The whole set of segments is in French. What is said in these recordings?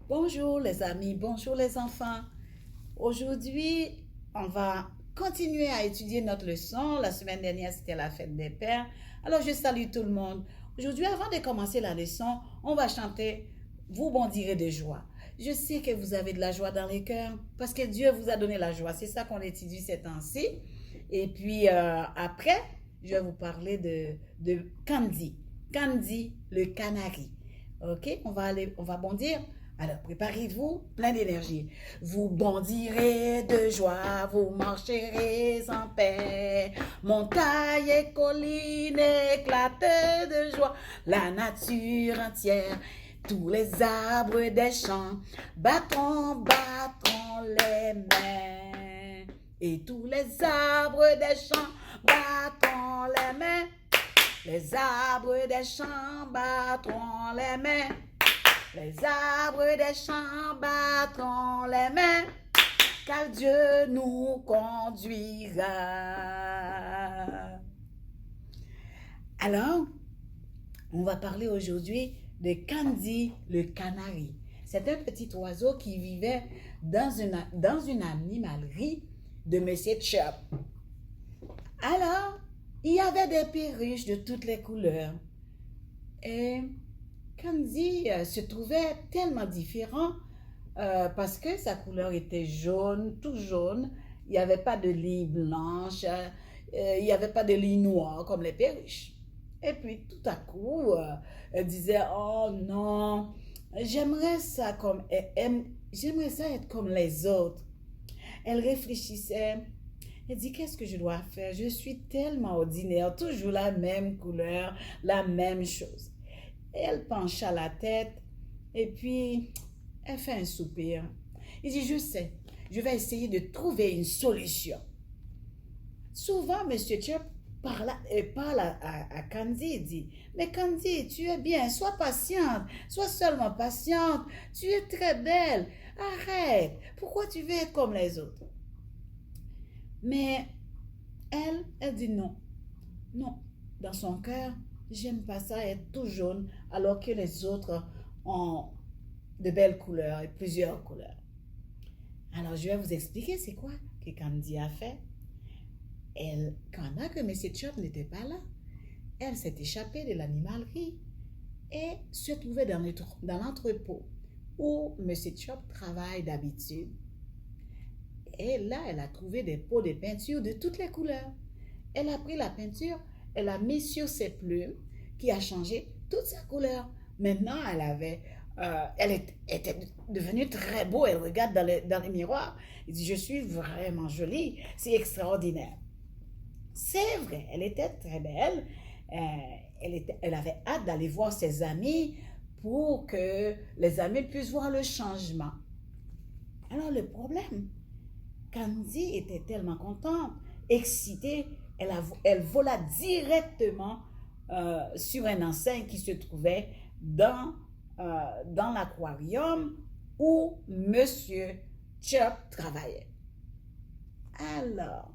Bonjour les amis, bonjour les enfants. Aujourd'hui, on va continuer à étudier notre leçon. La semaine dernière, c'était la fête des pères. Alors, je salue tout le monde. Aujourd'hui, avant de commencer la leçon, on va chanter Vous bondirez de joie. Je sais que vous avez de la joie dans les cœurs parce que Dieu vous a donné la joie. C'est ça qu'on étudie ces temps-ci. Et puis, après, je vais vous parler de Candy. Candy, le canari. OK? On va bondir. Alors, préparez-vous, plein d'énergie. Vous bondirez de joie, vous marcherez en paix. Montagne et collines éclatent de joie. La nature entière, tous les arbres des champs, battront les mains. Et tous les arbres des champs, battront les mains. Les arbres des champs, battront les mains. Les arbres des champs battront les mains, car Dieu nous conduira. Alors, on va parler aujourd'hui de Candy le canari. C'est un petit oiseau qui vivait dans une animalerie de Monsieur Chop. Alors, il y avait des perruches de toutes les couleurs. Et Candy se trouvait tellement différent parce que sa couleur était jaune, tout jaune. Il n'y avait pas de ligne blanche, il n'y avait pas de ligne noire comme les perruches. Et puis tout à coup, elle disait, oh non, j'aimerais ça être comme les autres. Elle réfléchissait. Elle dit, qu'est-ce que je dois faire? Je suis tellement ordinaire, toujours la même couleur, la même chose. Elle pencha la tête et puis elle fait un soupir. Il dit, je sais, je vais essayer de trouver une solution. Souvent, Monsieur Chop parle à Candy et dit, mais Candy, tu es bien, sois patiente, sois seulement patiente, tu es très belle, arrête, pourquoi tu veux être comme les autres? Mais elle dit non, non, dans son cœur, j'aime pas ça être tout jaune alors que les autres ont de belles couleurs et plusieurs couleurs. Alors je vais vous expliquer c'est quoi que Candy a fait. Pendant que M. Chop n'était pas là, elle s'est échappée de l'animalerie et se trouvait dans l'entrepôt où M. Chop travaille d'habitude. Et là, elle a trouvé des pots de peinture de toutes les couleurs. Elle a pris la peinture, elle a mis sur ses plumes, qui a changé toute sa couleur. Maintenant, elle était devenue très beau. Elle regarde dans le miroir. Elle dit, je suis vraiment jolie. C'est extraordinaire. C'est vrai, elle était très belle. Elle avait hâte d'aller voir ses amis pour que les amis puissent voir le changement. Alors, le problème, Candy était tellement contente, excitée, elle vola directement sur un enseigne qui se trouvait dans l'aquarium où Monsieur Chop travaillait. Alors,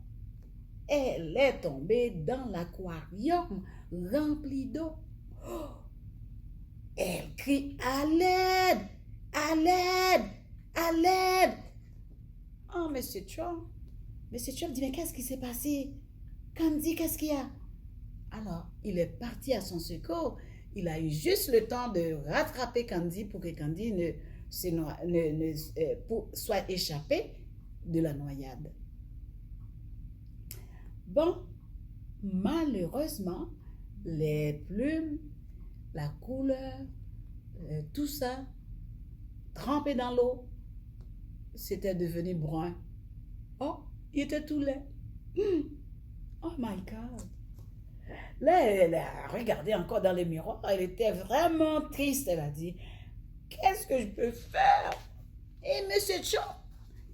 elle est tombée dans l'aquarium rempli d'eau. Oh, elle crie à l'aide, à l'aide, à l'aide. Oh, Monsieur Chop dit, mais qu'est-ce qui s'est passé? Candy, qu'est-ce qu'il y a? Alors, il est parti à son secours. Il a eu juste le temps de rattraper Candy pour que Candy soit échappée de la noyade. Bon, malheureusement, les plumes, la couleur, tout ça, trempé dans l'eau, c'était devenu brun. Oh, il était tout laid. Oh my God. Là, elle a regardé encore dans le miroir. Elle était vraiment triste. Elle a dit, qu'est-ce que je peux faire? Et M. Chop,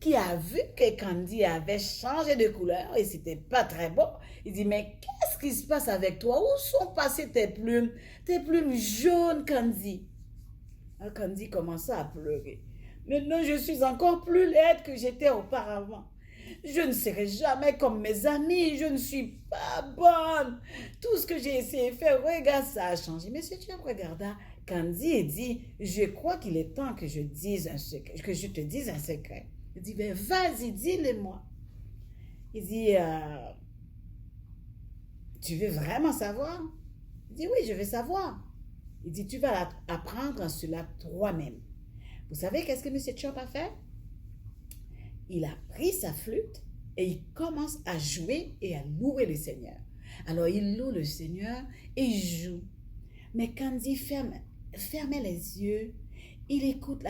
qui a vu que Candy avait changé de couleur et c'était pas très beau, il dit, mais qu'est-ce qui se passe avec toi? Où sont passées tes plumes? Tes plumes jaunes, Candy. Alors Candy commença à pleurer. Maintenant, je suis encore plus laide que j'étais auparavant. Je ne serai jamais comme mes amis. Je ne suis pas bonne. Tout ce que j'ai essayé de faire, regarde, ça a changé. Mais si tu regarda Candy et dit, je crois qu'il est temps que je dise un secret, que je te dise un secret. Il dit, ben vas-y, dis-le-moi. Il dit, tu veux vraiment savoir? Il dit, oui, je veux savoir. Il dit, tu vas apprendre cela toi-même. Vous savez qu'est-ce que M. Chop a fait? Il a pris sa flûte et il commence à jouer et à louer le Seigneur. Alors il loue le Seigneur et il joue. Mais Candy fermait les yeux, il écoute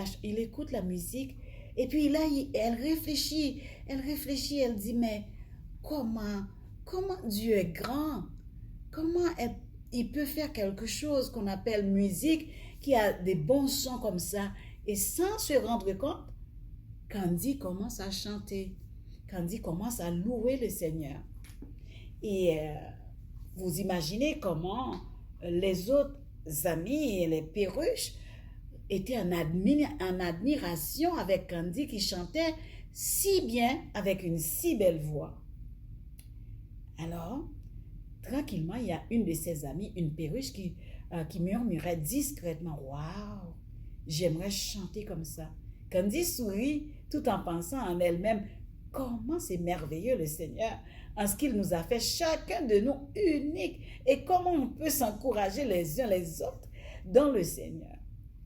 la musique et puis là, elle réfléchit, elle dit, mais comment Dieu est grand? Comment il peut faire quelque chose qu'on appelle musique, qui a des bons sons comme ça, et sans se rendre compte, Candy commence à chanter. Candy commence à louer le Seigneur. Et vous imaginez comment les autres amis et les perruches étaient en admiration avec Candy qui chantait si bien avec une si belle voix. Alors, tranquillement, il y a une de ses amies, une perruche qui murmurait discrètement, « Waouh, j'aimerais chanter comme ça. » Candy sourit tout en pensant en elle-même, comment c'est merveilleux le Seigneur, en ce qu'il nous a fait chacun de nous uniques et comment on peut s'encourager les uns les autres dans le Seigneur.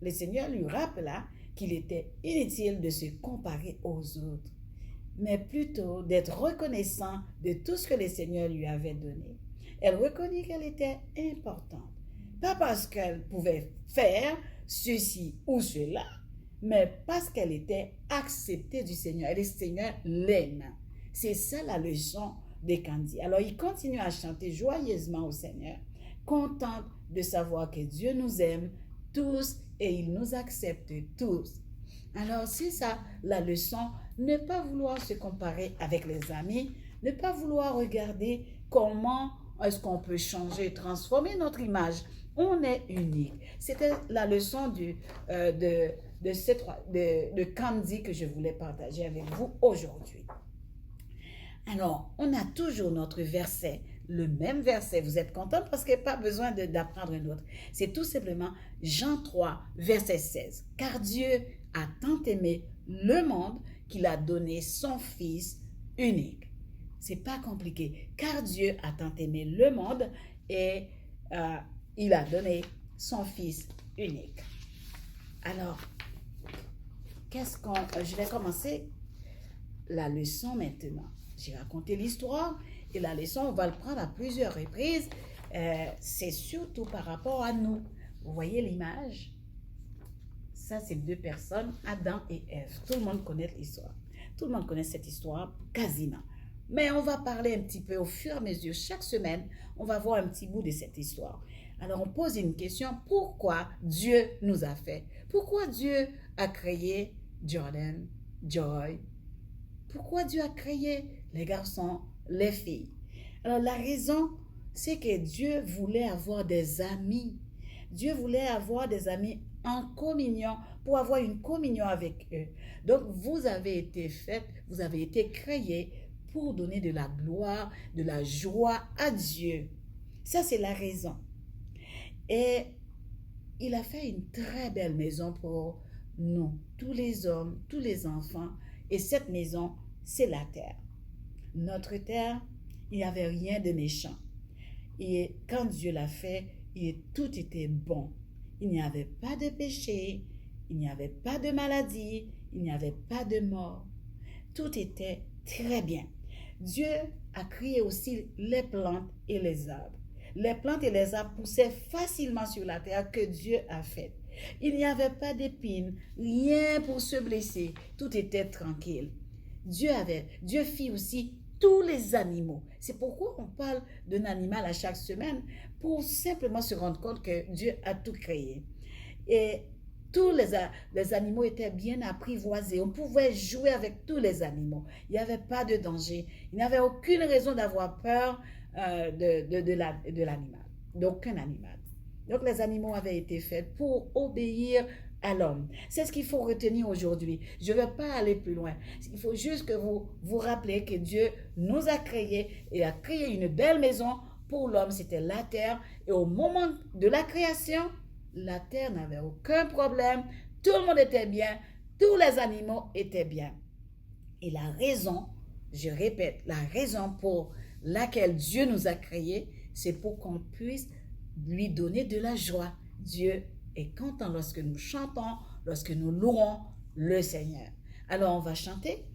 Le Seigneur lui rappela qu'il était inutile de se comparer aux autres, mais plutôt d'être reconnaissant de tout ce que le Seigneur lui avait donné. Elle reconnut qu'elle était importante, pas parce qu'elle pouvait faire ceci ou cela, mais parce qu'elle était acceptée du Seigneur. Et le Seigneur l'aime. C'est ça la leçon de Candy. Alors, il continue à chanter joyeusement au Seigneur, contente de savoir que Dieu nous aime tous et il nous accepte tous. Alors, c'est ça la leçon, ne pas vouloir se comparer avec les amis, ne pas vouloir regarder comment est-ce qu'on peut changer, transformer notre image. On est unique. C'était la leçon de Candy que je voulais partager avec vous aujourd'hui. Alors, on a toujours notre verset, le même verset. Vous êtes content parce qu'il n'y a pas besoin d'apprendre un autre. C'est tout simplement Jean 3, verset 16. Car Dieu a tant aimé le monde qu'il a donné son Fils unique. C'est pas compliqué. Car Dieu a tant aimé le monde et il a donné son Fils unique. Alors, je vais commencer la leçon maintenant. J'ai raconté l'histoire et la leçon, on va le prendre à plusieurs reprises. C'est surtout par rapport à nous. Vous voyez l'image? Ça, c'est deux personnes, Adam et Ève. Tout le monde connaît l'histoire. Tout le monde connaît cette histoire quasiment. Mais on va parler un petit peu au fur et à mesure. Chaque semaine, on va voir un petit bout de cette histoire. Alors, on pose une question. Pourquoi Dieu nous a fait? Pourquoi Dieu a créé Jordan, Joy? Pourquoi Dieu a créé les garçons, les filles? Alors, la raison, c'est que Dieu voulait avoir des amis. Dieu voulait avoir des amis en communion, pour avoir une communion avec eux. Donc, vous avez été faites, vous avez été créés pour donner de la gloire, de la joie à Dieu. Ça, c'est la raison. Et il a fait une très belle maison pour nous, tous les hommes, tous les enfants. Et cette maison, c'est la terre. Notre terre, il n'y avait rien de méchant. Et quand Dieu l'a fait, tout était bon. Il n'y avait pas de péché, il n'y avait pas de maladie, il n'y avait pas de mort. Tout était très bien. Dieu a créé aussi les plantes et les arbres. Les plantes et les arbres poussaient facilement sur la terre que Dieu a faite. Il n'y avait pas d'épines, rien pour se blesser. Tout était tranquille. Dieu fit aussi tous les animaux. C'est pourquoi on parle d'un animal à chaque semaine, pour simplement se rendre compte que Dieu a tout créé. Et tous les animaux étaient bien apprivoisés. On pouvait jouer avec tous les animaux. Il n'y avait pas de danger. Il n'y avait aucune raison d'avoir peur de l'animal, d'aucun animal. Donc les animaux avaient été faits pour obéir à l'homme. C'est ce qu'il faut retenir aujourd'hui. Je ne vais pas aller plus loin. Il faut juste que vous vous rappelez que Dieu nous a créés et a créé une belle maison pour l'homme. C'était la terre. Et au moment de la création, la terre n'avait aucun problème. Tout le monde était bien. Tous les animaux étaient bien. Et la raison, je répète, la raison pour laquelle Dieu nous a créés, c'est pour qu'on puisse lui donner de la joie. Dieu est content lorsque nous chantons, lorsque nous louons le Seigneur. Alors, on va chanter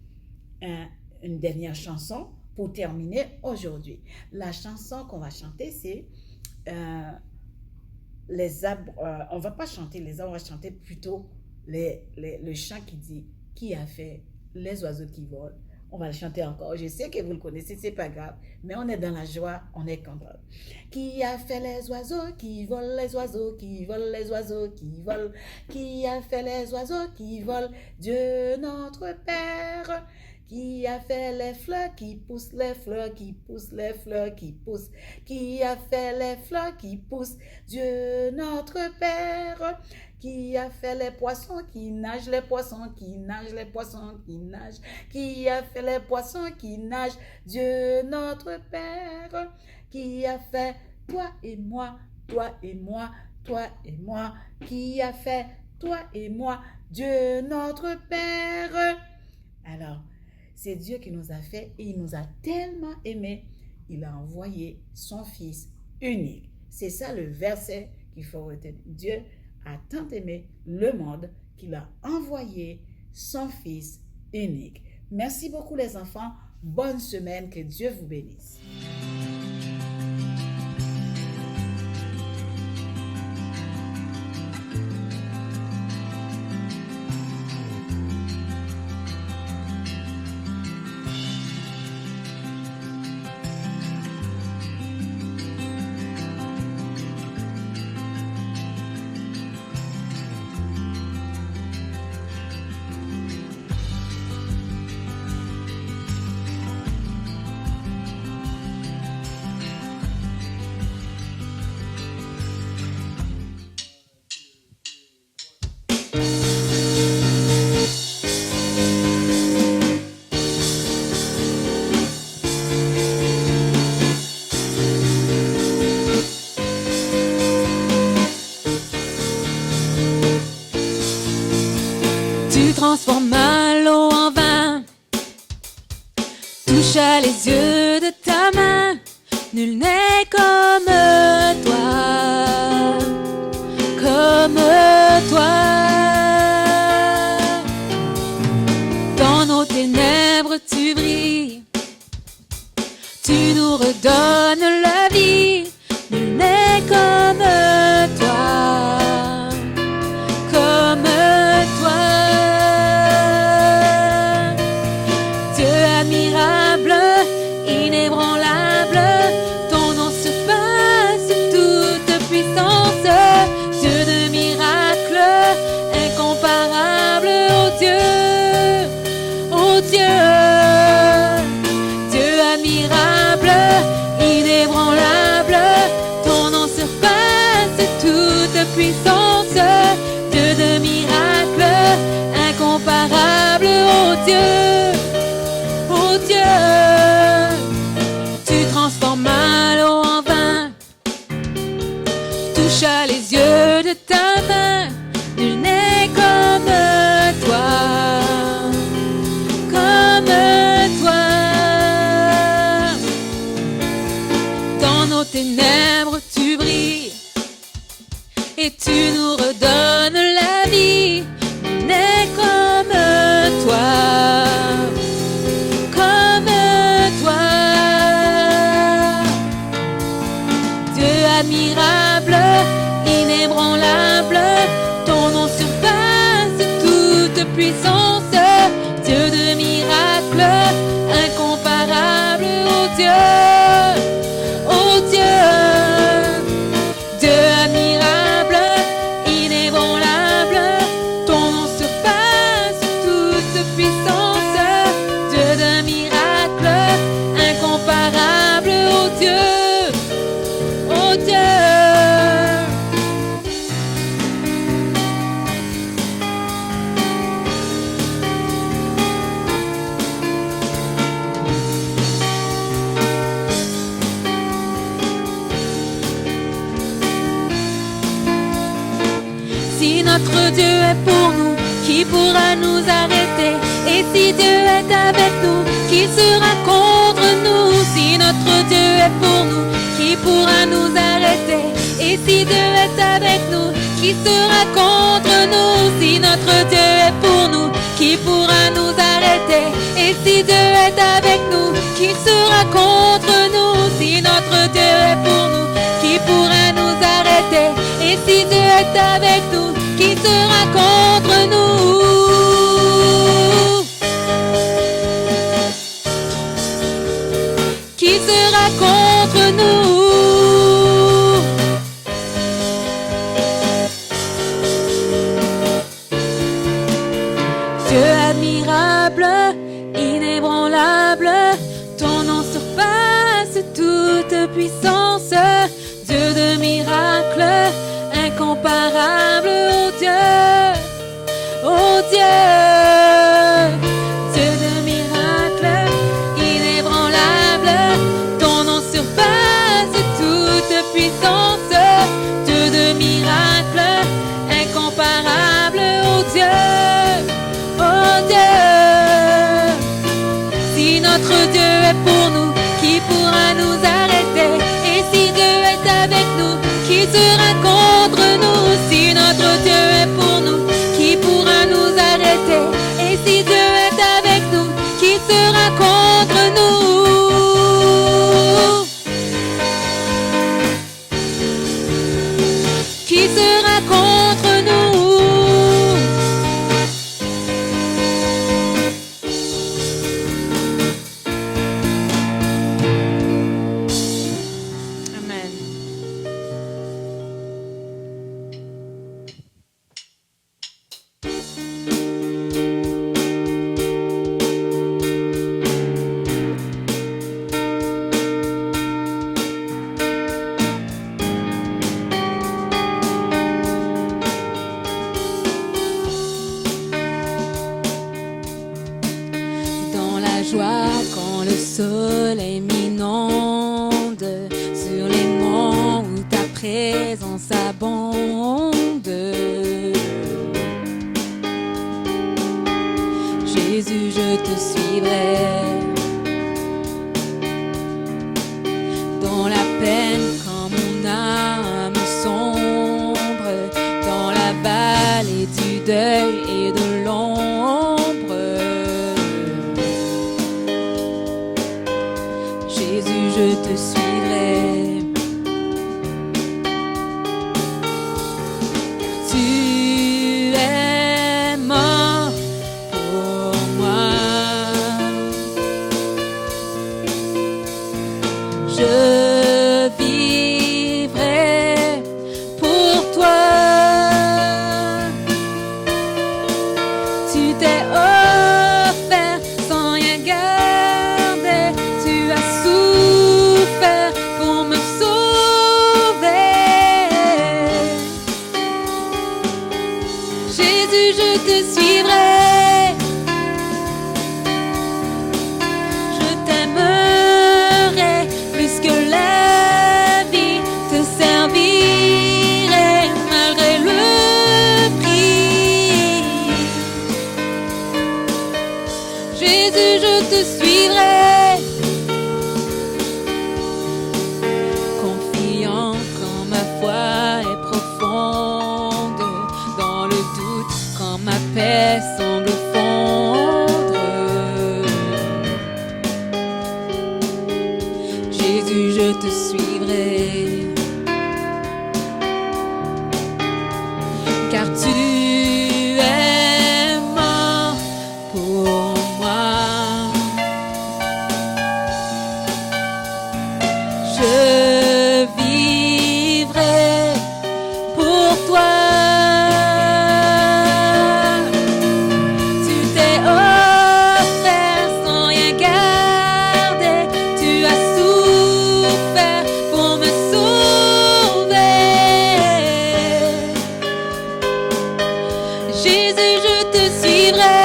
une dernière chanson pour terminer aujourd'hui. La chanson qu'on va chanter, c'est les arbres. On ne va pas chanter les arbres, on va chanter plutôt le chant qui dit « Qui a fait les oiseaux qui volent ?» On va le chanter encore. Je sais que vous le connaissez, c'est pas grave. Mais on est dans la joie, on est content. Qui a fait les oiseaux qui volent, les oiseaux qui volent, les oiseaux qui volent? Qui a fait les oiseaux qui volent? Dieu notre Père. Qui a fait les fleurs qui poussent, les fleurs qui poussent, les fleurs qui poussent? Qui a fait les fleurs qui poussent? Dieu notre Père. Qui a fait les poissons qui nagent, les poissons qui nagent, les poissons qui nagent? Qui a fait les poissons qui nagent? Dieu notre Père. Qui a fait toi et moi, toi et moi, toi et moi? Qui a fait toi et moi? Dieu notre Père. Alors, c'est Dieu qui nous a fait et il nous a tellement aimés, il a envoyé son Fils unique. C'est ça le verset qu'il faut retenir. Dieu a tant aimé le monde qu'il a envoyé son Fils unique. Merci beaucoup les enfants. Bonne semaine. Que Dieu vous bénisse. Tu transformas l'eau en vin, toucha les yeux de ta main. Nul n'est comme toi, comme toi. Dans nos ténèbres tu brilles, tu nous redonnes la vie. Nul n'est comme toi, comme toi. Dieu admirable, inébranlable, ton nom surpasse toute puissance. Dieu de miracles, incomparable, oh Dieu, oh Dieu. Dieu admirable, inébranlable, ton nom surpasse toute puissance. Dieu de miracles, incomparable, oh Dieu, oh Dieu. Tu transformas l'eau en vin, toucha les yeux de ta main. Nul n'est comme toi, comme toi. Dans nos ténèbres tu brilles et tu nous redonnes la vie. Nul n'est comme toi, comme toi. Dieu admirable, inébranlable, ton nom surpasse toute puissance. Dieu de miracles, incomparable, oh Dieu, oh Dieu. Dieu admirable, inébranlable, ton nom surpasse toute puissance. Dieu de miracles, incomparable, oh Dieu, oh Dieu. Si notre Dieu est pour nous, qui pourra nous arrêter? Et si Dieu est avec nous, qui sera contre nous? Si notre Dieu est pour nous, qui pourra nous arrêter? Et si Dieu est avec nous, qui sera contre nous? Si notre Dieu est pour nous, qui pourra nous arrêter? Et si Dieu est avec nous, qui sera contre nous? Si notre Dieu est pour nous, qui pourra nous arrêter? Et si Dieu est avec nous, qui sera contre nous? Qui sera contre nous? Dieu admirable, inébranlable, ton nom surpasse toute puissance. Dieu de miracles, incomparable, oh Dieu, oh Dieu. Dieu de miracles, inébranlable, ton nom surpasse toute puissance. Dieu de miracles, incomparable, oh Dieu, oh Dieu. Si notre Dieu est pour nous, qui pourra nous arrêter? Et si Dieu est avec nous, qui sera contre nous? Si notre Dieu est pour nous, qui pourra nous arrêter? Et si Dieu est avec nous, qui sera contre nous? Qui sera contre nous? Amen. Dans la joie quand le soleil m'inonde, sur les monts où ta présence abonde. Jésus, je te suivrai. Dans la peine quand mon âme sombre, dans la vallée du deuil et de l'ombre. Jésus, je te suivrai. Tu es mort pour moi. Je vivrai pour toi. Tu t'es offert sans rien garder. Tu as souffert pour me sauver. Jésus, je te suivrai. Je t'aimerai plus que la vie. Te servirai malgré le prix. Jésus, je te suivrai. Confiant quand ma foi est profonde, dans le doute quand ma paix semble fondre. Jésus, je te suivrai. Car tu es mort pour moi. Je vivrai pour toi. Tu t'es offert sans rien garder. Tu as souffert pour me sauver. Jésus, je te suivrai.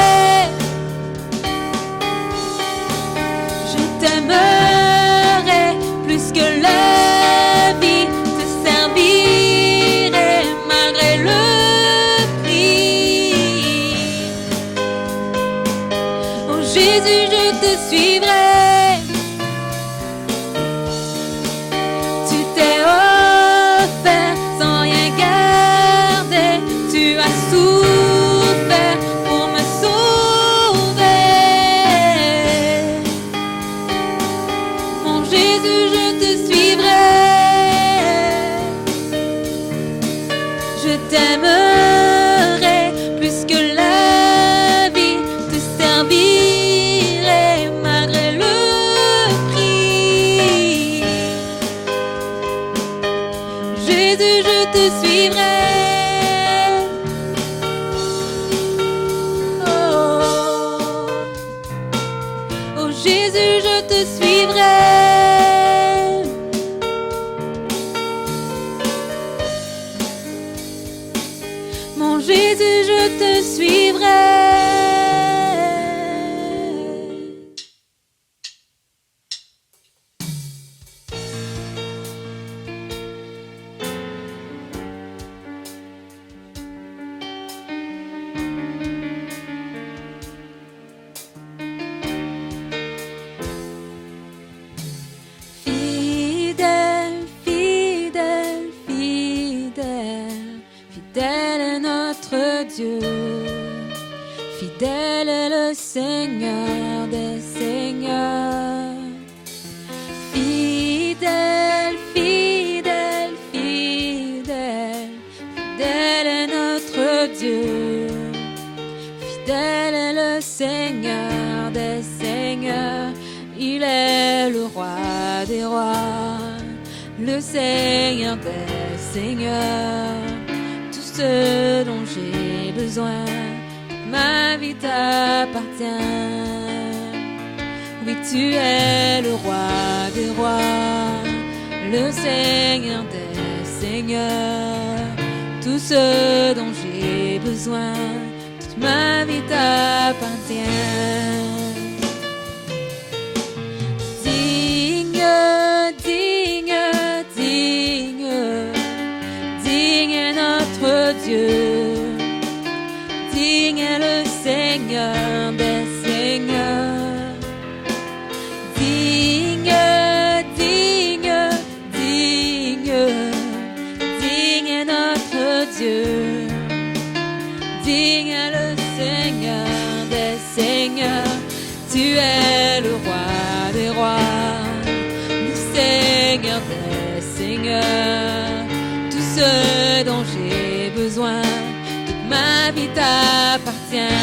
Je t'aimerai plus que la vie. Te servirai malgré le Tu as souffert pour me sauver. Mon Jésus, je te suivrai. Je t'aimerai plus que la vie, te servirai malgré le prix. Jésus, je te suivrai. Oh Jésus, je te suivrai. Mon Jésus, je te suivrai. Fidèle, fidèle, fidèle, fidèle est notre Dieu. Fidèle est le Seigneur des Seigneurs. Fidèle, fidèle, fidèle, fidèle est notre Dieu. Fidèle est le Seigneur des Seigneurs. Il est le roi des rois, le Seigneur des Seigneurs. Tout ce dont j'ai besoin, ma vie t'appartient. Oui, tu es le roi des rois, le Seigneur des Seigneurs. Tout ce dont j'ai besoin, toute ma vie t'appartient. Digne, digne, digne, digne est notre Dieu. Digne est le Seigneur des Seigneurs. Digne, digne, digne, digne est notre Dieu. Digne est le Seigneur des Seigneurs. Tu es le roi des rois, le Seigneur des Seigneurs. Tout ce dont j'ai besoin, toute ma vie t'appartient.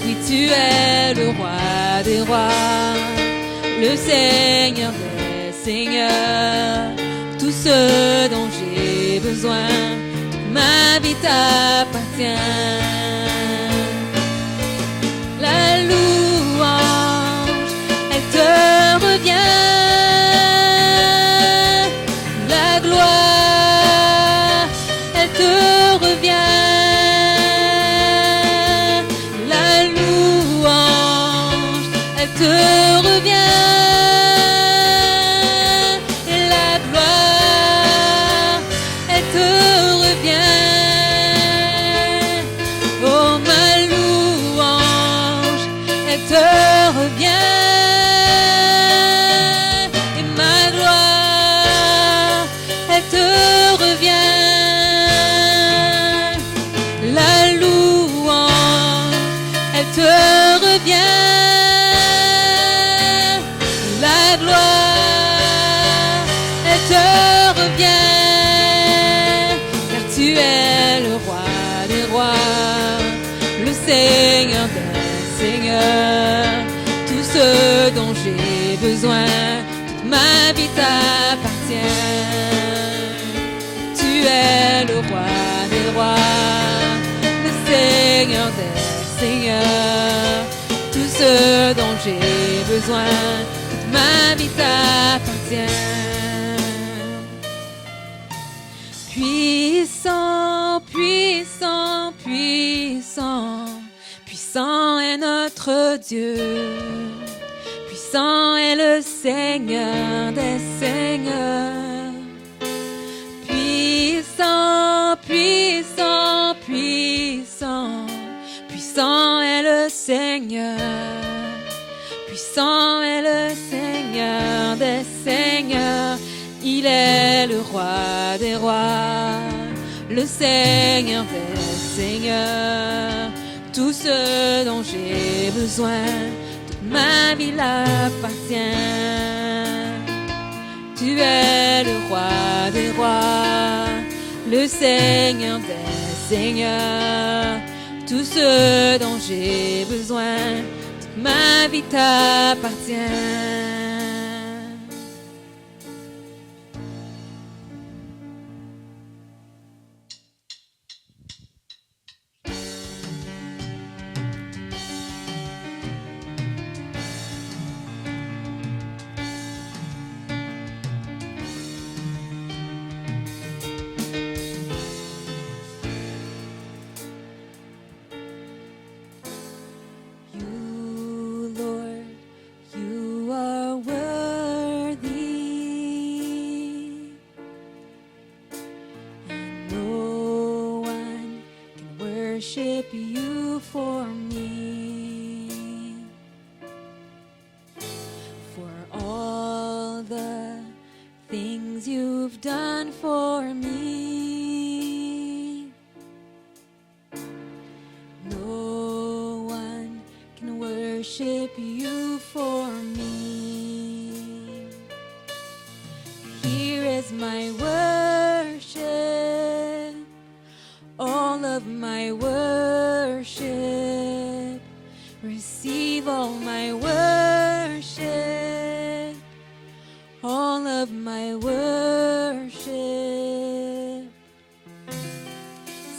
Oui, tu es le roi des rois, le Seigneur des Seigneurs. Tout ce dont j'ai besoin, toute ma vie t'appartient. La louange, elle te revient. La gloire, elle te revient. La louange, elle te revient. Et la gloire, elle te revient. Oh, ma louange, elle te revient. Et ma gloire, elle te revient. La louange, elle te revient. La gloire, elle te revient. Car tu es le roi des rois, le Seigneur des Seigneurs. Tout ce dont j'ai besoin, toute ma vie t'appartient. Tu es le roi des rois, le Seigneur des Seigneurs. Tout ce dont j'ai besoin, toute ma vie t'appartient. Puissant, puissant, puissant, puissant est notre Dieu. Puissant est le Seigneur des Seigneurs. Puissant, puissant, puissant, puissant est le Seigneur. Puissant est le Seigneur des Seigneurs. Il est le roi des rois, le Seigneur des Seigneurs. Tout ce dont j'ai besoin, toute ma vie l'appartient. Tu es le roi des rois, le Seigneur des Seigneurs. Tout ce dont j'ai besoin, toute ma vie t'appartient. Worship you for me, for all the things you've done for me. No one can worship you for me. Here is my worship, all of my worship. Receive all my worship, all of my worship.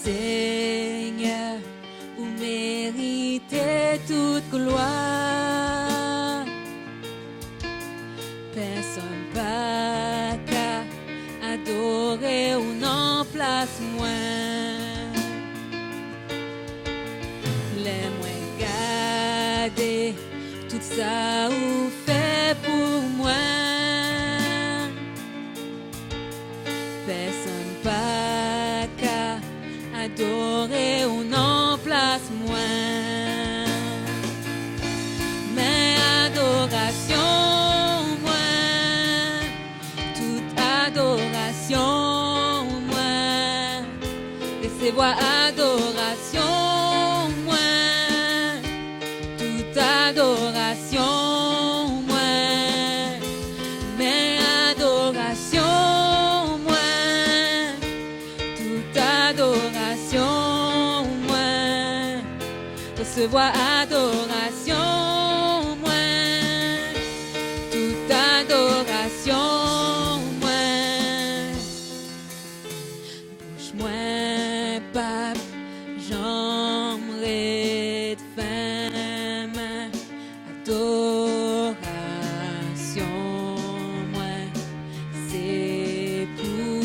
Seigneur, vous méritez toute gloire. Personne pas qu'à adorer ou n'en place moins. Tout ça ou fait pour moi. Personne pas qu'à adorer ou n'en place moins. Mais adoration, moi, toute adoration, moi, laissez-moi adoration. Adoration, moi, mais adoration, moi, toute adoration, moi, recevoir adoration, moi, toute adoration, moi, bouge-moi, pape, j'aimerais te faire. Adoration, moi, c'est pour.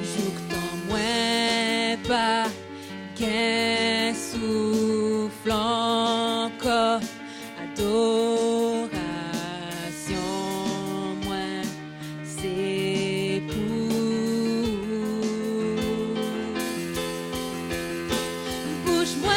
Joue que ton moi pas qu'un souffle encore. Adoration, moi, c'est pour. Bouge-moi.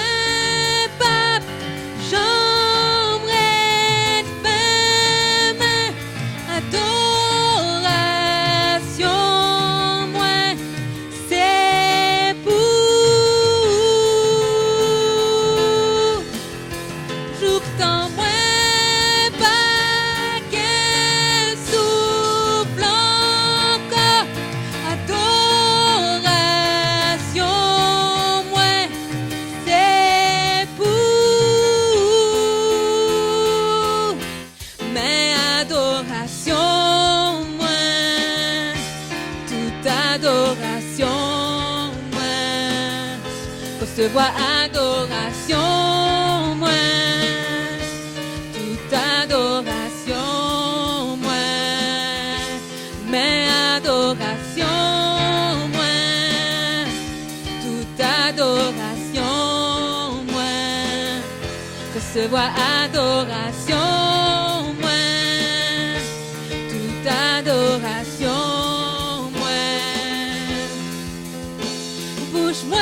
Recevoir adoration, moi, toute adoration, moi, mais adoration, moi, toute adoration, moi, recevoir adoration, moi, toute adoration, moi, bouge-moi.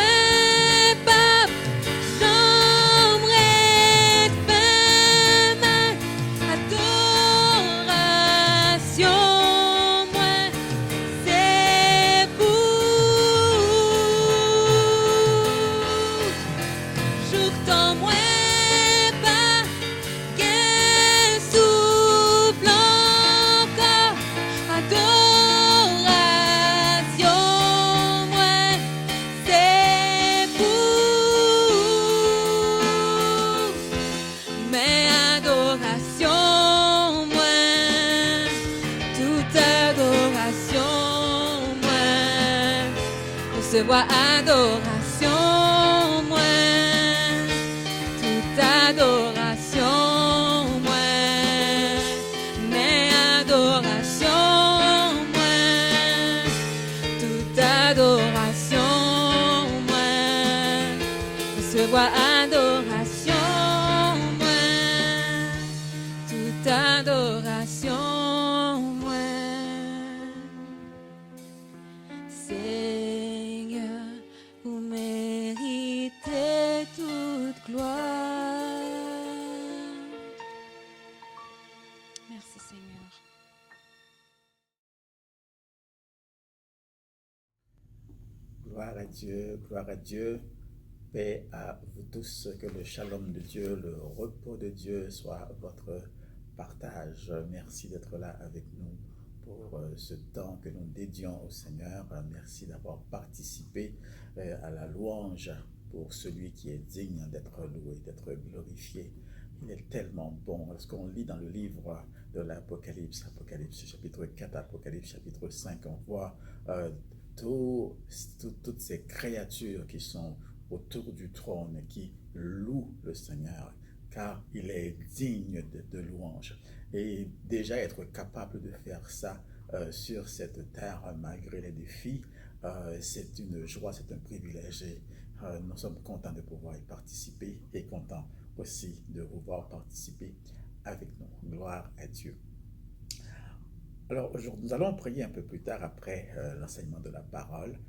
recevoir adoration, moi, toute adoration, moi, mais adoration, moi, toute adoration, moi, recevoir adoration, moi, toute adoration, moi. Seigneur, vous méritez toute gloire. Merci Seigneur. Gloire à Dieu, gloire à Dieu. Paix à vous tous, que le shalom de Dieu, le repos de Dieu soit votre partage. Merci d'être là avec nous pour ce temps que nous dédions au Seigneur. Merci d'avoir participé à la louange pour celui qui est digne d'être loué, d'être glorifié. Il est tellement bon. Lorsqu'on lit dans le livre de l'Apocalypse, Apocalypse chapitre 4, Apocalypse chapitre 5, on voit toutes ces créatures qui sont autour du trône et qui louent le Seigneur, car il est digne de louange. Et déjà être capable de faire ça sur cette terre, malgré les défis, c'est une joie, c'est un privilège. Et nous sommes contents de pouvoir y participer et contents aussi de vous voir participer avec nous. Gloire à Dieu. Alors, aujourd'hui, nous allons prier un peu plus tard après l'enseignement de la parole.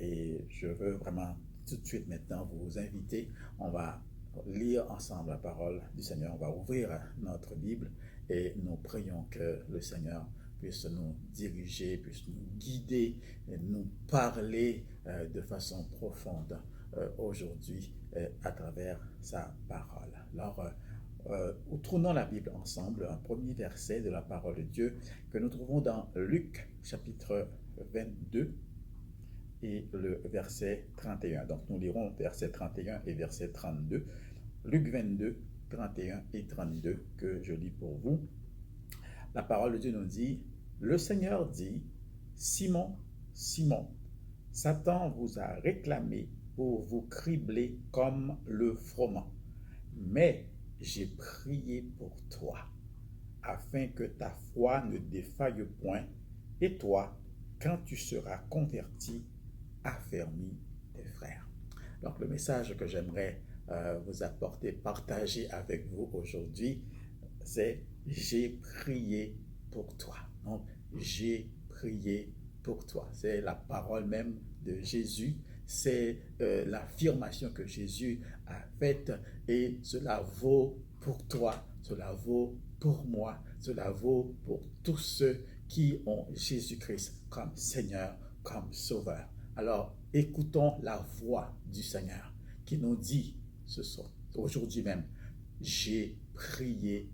Et je veux vraiment tout de suite maintenant vous inviter. On va lire ensemble la parole du Seigneur. On va ouvrir notre Bible et nous prions que le Seigneur puisse nous diriger, puisse nous guider, et nous parler de façon profonde aujourd'hui à travers sa parole. Alors, tournons la Bible ensemble, un premier verset de la parole de Dieu que nous trouvons dans Luc chapitre 22 et le verset 31. Donc nous lirons verset 31 et verset 32. Luc 22, 31 et 32 que je lis pour vous. La parole de Dieu nous dit, « Le Seigneur dit, Simon, Simon, Satan vous a réclamé pour vous cribler comme le froment. Mais j'ai prié pour toi, afin que ta foi ne défaille point, et toi, quand tu seras converti, affermis tes frères. » Donc le message que j'aimerais vous apporter, partager avec vous aujourd'hui, c'est « J'ai prié pour toi ». Donc, j'ai prié pour toi. C'est la parole même de Jésus. C'est l'affirmation que Jésus a faite et cela vaut pour toi, cela vaut pour moi, cela vaut pour tous ceux qui ont Jésus-Christ comme Seigneur, comme Sauveur. Alors, écoutons la voix du Seigneur qui nous dit aujourd'hui même, j'ai prié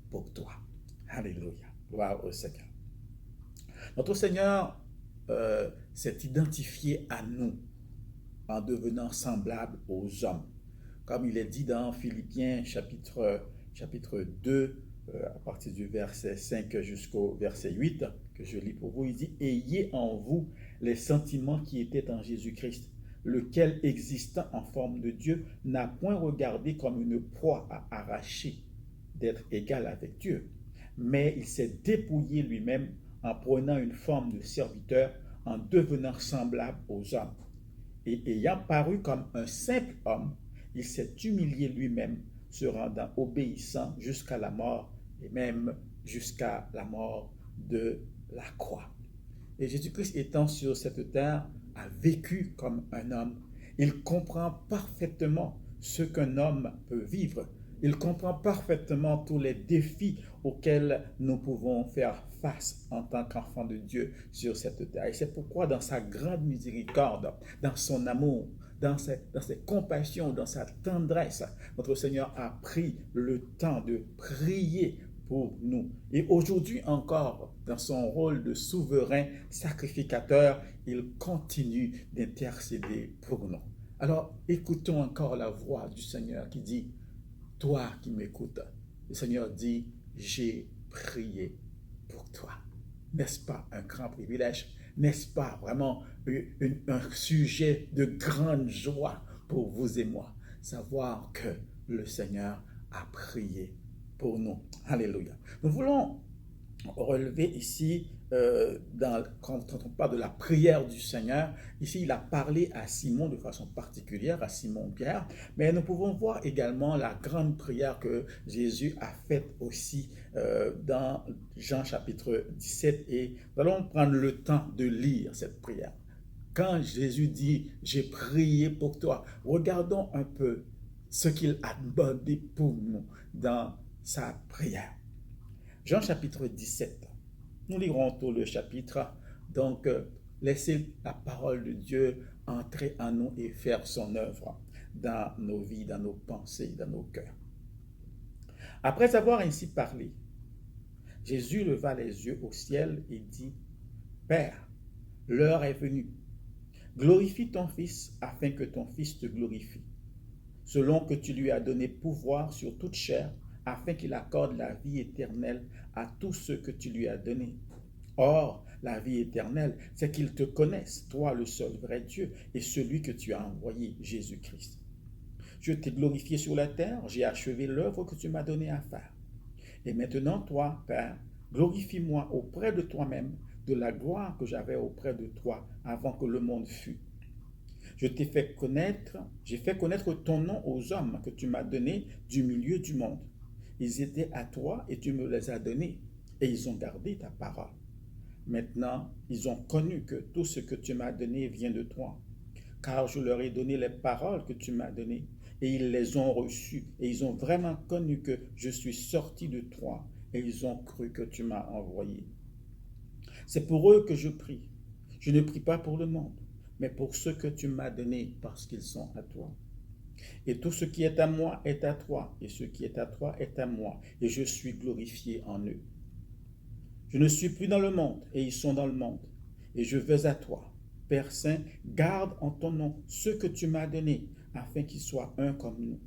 pour toi. Alléluia. Gloire au Seigneur. Notre Seigneur s'est identifié à nous en devenant semblable aux hommes. Comme il est dit dans Philippiens chapitre 2, à partir du verset 5 jusqu'au verset 8, que je lis pour vous, il dit « Ayez en vous les sentiments qui étaient en Jésus-Christ, lequel, existant en forme de Dieu, n'a point regardé comme une proie à arracher d'être égal avec Dieu, mais il s'est dépouillé lui-même en prenant une forme de serviteur, en devenant semblable aux hommes. Et ayant paru comme un simple homme, il s'est humilié lui-même, se rendant obéissant jusqu'à la mort, et même jusqu'à la mort de la croix. » Et Jésus-Christ étant sur cette terre, a vécu comme un homme. Il comprend parfaitement ce qu'un homme peut vivre. Il comprend parfaitement tous les défis auxquels nous pouvons faire face en tant qu'enfants de Dieu sur cette terre. Et c'est pourquoi dans sa grande miséricorde, dans son amour, dans ses compassions, dans sa tendresse, notre Seigneur a pris le temps de prier pour nous. Et aujourd'hui encore, dans son rôle de souverain sacrificateur, il continue d'intercéder pour nous. Alors, écoutons encore la voix du Seigneur qui dit, « Toi qui m'écoutes », le Seigneur dit, « J'ai prié pour toi. » N'est-ce pas un grand privilège? N'est-ce pas vraiment un sujet de grande joie pour vous et moi? Savoir que le Seigneur a prié pour nous. Alléluia. Nous voulons relever ici, quand on parle de la prière du Seigneur, ici il a parlé à Simon de façon particulière, à Simon-Pierre, mais nous pouvons voir également la grande prière que Jésus a faite aussi dans Jean chapitre 17, et nous allons prendre le temps de lire cette prière. Quand Jésus dit « J'ai prié pour toi », regardons un peu ce qu'il a demandé pour nous dans sa prière. Jean chapitre 17, nous lirons tout le chapitre, donc laissez la parole de Dieu entrer en nous et faire son œuvre dans nos vies, dans nos pensées, dans nos cœurs. Après avoir ainsi parlé, Jésus leva les yeux au ciel et dit, « Père, l'heure est venue. Glorifie ton Fils afin que ton Fils te glorifie, selon que tu lui as donné pouvoir sur toute chair, afin qu'il accorde la vie éternelle à tous ceux que tu lui as donnés. Or, la vie éternelle, c'est qu'ils te connaissent, toi le seul vrai Dieu, et celui que tu as envoyé, Jésus-Christ. Je t'ai glorifié sur la terre, j'ai achevé l'œuvre que tu m'as donnée à faire. Et maintenant, toi, Père, glorifie-moi auprès de toi-même de la gloire que j'avais auprès de toi avant que le monde fût. J'ai fait connaître ton nom aux hommes que tu m'as donnés du milieu du monde. Ils étaient à toi et tu me les as donnés, et ils ont gardé ta parole. Maintenant, ils ont connu que tout ce que tu m'as donné vient de toi, car je leur ai donné les paroles que tu m'as données, et ils les ont reçues, et ils ont vraiment connu que je suis sorti de toi, et ils ont cru que tu m'as envoyé. C'est pour eux que je prie. Je ne prie pas pour le monde, mais pour ceux que tu m'as donnés, parce qu'ils sont à toi. Et tout ce qui est à moi est à toi, et ce qui est à toi est à moi, et je suis glorifié en eux. Je ne suis plus dans le monde, et ils sont dans le monde, et je vais à toi. Père Saint, garde en ton nom ceux que tu m'as donnés, afin qu'ils soient un comme nous.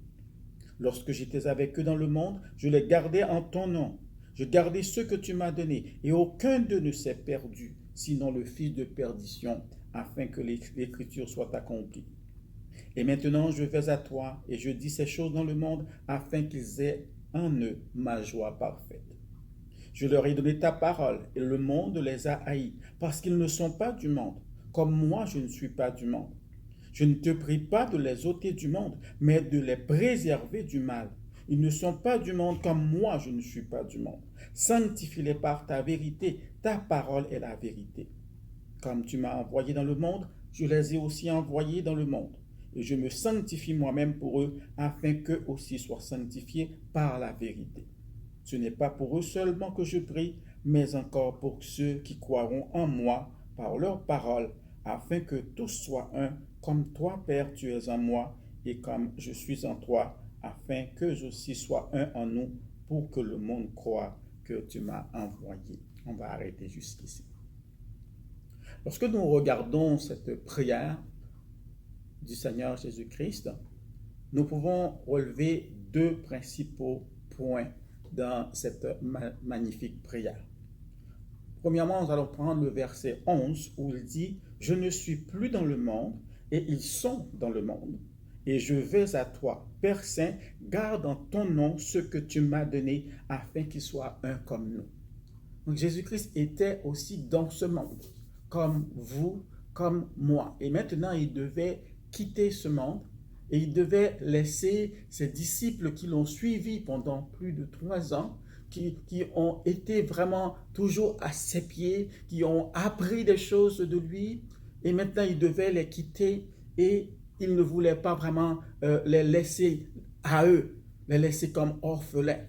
Lorsque j'étais avec eux dans le monde, je les gardais en ton nom. Je gardais ceux que tu m'as donnés, et aucun d'eux ne s'est perdu, sinon le fils de perdition, afin que l'écriture soit accomplie. Et maintenant, je vais à toi, et je dis ces choses dans le monde, afin qu'ils aient en eux ma joie parfaite. Je leur ai donné ta parole, et le monde les a haïs, parce qu'ils ne sont pas du monde, comme moi je ne suis pas du monde. Je ne te prie pas de les ôter du monde, mais de les préserver du mal. Ils ne sont pas du monde comme moi je ne suis pas du monde. Sanctifie-les par ta vérité, ta parole est la vérité. Comme tu m'as envoyé dans le monde, je les ai aussi envoyés dans le monde. Et je me sanctifie moi-même pour eux, afin qu'eux aussi soient sanctifiés par la vérité. Ce n'est pas pour eux seulement que je prie, mais encore pour ceux qui croiront en moi par leur parole, afin que tous soient un, comme toi, Père, tu es en moi, et comme je suis en toi, afin qu'eux aussi soient un en nous, pour que le monde croie que tu m'as envoyé. On va arrêter jusqu'ici. Lorsque nous regardons cette prière du Seigneur Jésus-Christ, nous pouvons relever deux principaux points dans cette magnifique prière. Premièrement, nous allons prendre le verset 11 où il dit « Je ne suis plus dans le monde et ils sont dans le monde. Et je vais à toi, Père Saint, garde en ton nom ce que tu m'as donné afin qu'ils soient un comme nous. » Donc Jésus-Christ était aussi dans ce monde, comme vous, comme moi. Et maintenant, il devait quitter ce monde et il devait laisser ses disciples qui l'ont suivi pendant plus de 3 ans, qui ont été vraiment toujours à ses pieds, qui ont appris des choses de lui. Et maintenant, il devait les quitter et il ne voulait pas vraiment les laisser à eux, les laisser comme orphelins.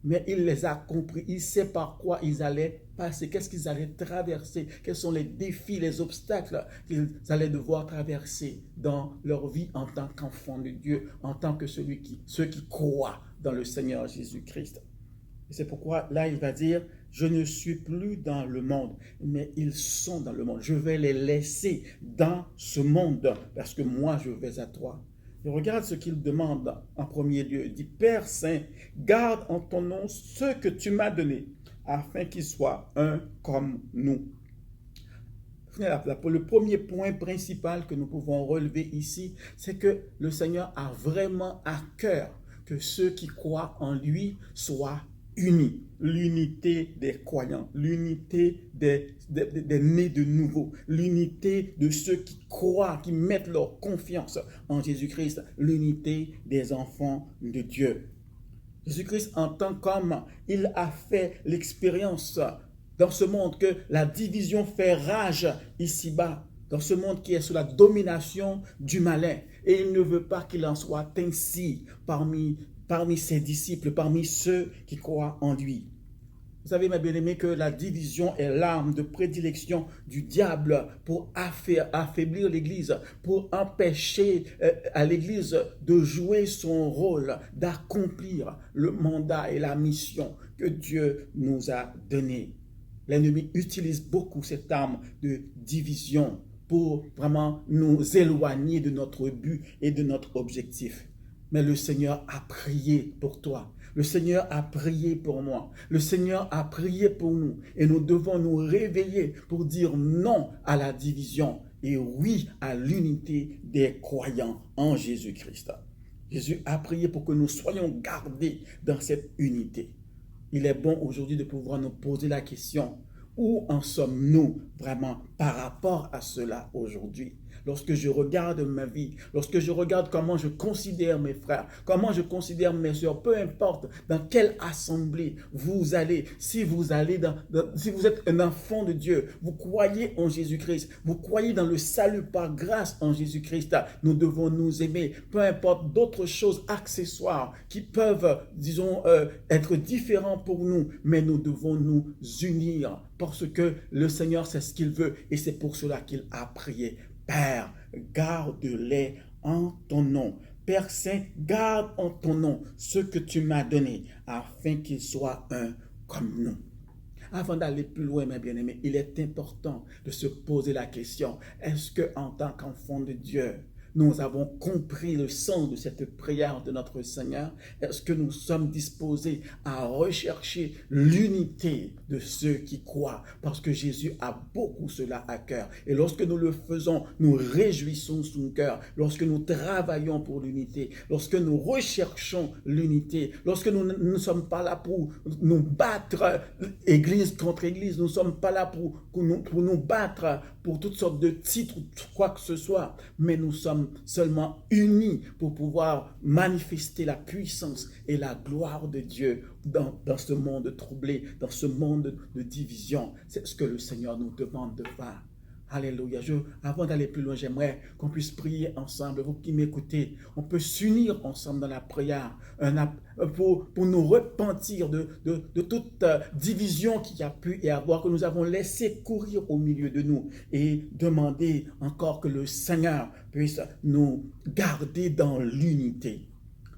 Mais il les a compris, il sait par quoi ils allaient passer, qu'est-ce qu'ils allaient traverser, quels sont les défis, les obstacles qu'ils allaient devoir traverser dans leur vie en tant qu'enfants de Dieu, en tant que ceux qui croient dans le Seigneur Jésus-Christ. Et c'est pourquoi là il va dire, je ne suis plus dans le monde, mais ils sont dans le monde. Je vais les laisser dans ce monde parce que moi je vais à toi. Et regarde ce qu'il demande en premier lieu. Il dit, Père Saint, garde en ton nom ce que tu m'as donné. afin qu'ils soient un comme nous. Le premier point principal que nous pouvons relever ici, c'est que le Seigneur a vraiment à cœur que ceux qui croient en lui soient unis. L'unité des croyants, l'unité des nés de nouveau, l'unité de ceux qui croient, qui mettent leur confiance en Jésus-Christ, l'unité des enfants de Dieu. Jésus-Christ, en tant qu'homme, il a fait l'expérience dans ce monde que la division fait rage ici-bas, dans ce monde qui est sous la domination du malin. Et il ne veut pas qu'il en soit ainsi parmi ses disciples, parmi ceux qui croient en lui. Vous savez, mes bien-aimés, que la division est l'arme de prédilection du diable pour affaiblir l'Église, pour empêcher à l'Église de jouer son rôle, d'accomplir le mandat et la mission que Dieu nous a donnée. L'ennemi utilise beaucoup cette arme de division pour vraiment nous éloigner de notre but et de notre objectif. Mais le Seigneur a prié pour toi. Le Seigneur a prié pour moi. Le Seigneur a prié pour nous. Et nous devons nous réveiller pour dire non à la division et oui à l'unité des croyants en Jésus-Christ. Jésus a prié pour que nous soyons gardés dans cette unité. Il est bon aujourd'hui de pouvoir nous poser la question, où en sommes-nous vraiment par rapport à cela aujourd'hui? Lorsque je regarde ma vie, lorsque je regarde comment je considère mes frères, comment je considère mes soeurs, peu importe dans quelle assemblée vous allez, si vous êtes un enfant de Dieu, vous croyez en Jésus-Christ, vous croyez dans le salut par grâce en Jésus-Christ, nous devons nous aimer, peu importe d'autres choses accessoires qui peuvent, disons, être différents pour nous, mais nous devons nous unir parce que le Seigneur sait ce qu'il veut et c'est pour cela qu'il a prié. Père, garde-les en ton nom. Père Saint, garde en ton nom ce que tu m'as donné, afin qu'ils soient un comme nous. Avant d'aller plus loin, mes bien-aimés, il est important de se poser la question, est-ce qu'en tant qu'enfant de Dieu, nous avons compris le sens de cette prière de notre Seigneur? Est-ce que nous sommes disposés à rechercher l'unité de ceux qui croient? Parce que Jésus a beaucoup cela à cœur. Et lorsque nous le faisons, nous réjouissons son cœur. Lorsque nous travaillons pour l'unité, lorsque nous recherchons l'unité, lorsque nous ne sommes pas là pour nous battre église contre église, nous ne sommes pas là pour nous battre pour toutes sortes de titres, quoi que ce soit, mais nous sommes seulement unis pour pouvoir manifester la puissance et la gloire de Dieu dans ce monde troublé, dans ce monde de division. C'est ce que le Seigneur nous demande de faire. Alléluia. Avant d'aller plus loin, j'aimerais qu'on puisse prier ensemble. Vous qui m'écoutez, on peut s'unir ensemble dans la prière pour nous repentir de toute division qu'il y a pu y avoir, que nous avons laissé courir au milieu de nous et demander encore que le Seigneur puisse nous garder dans l'unité.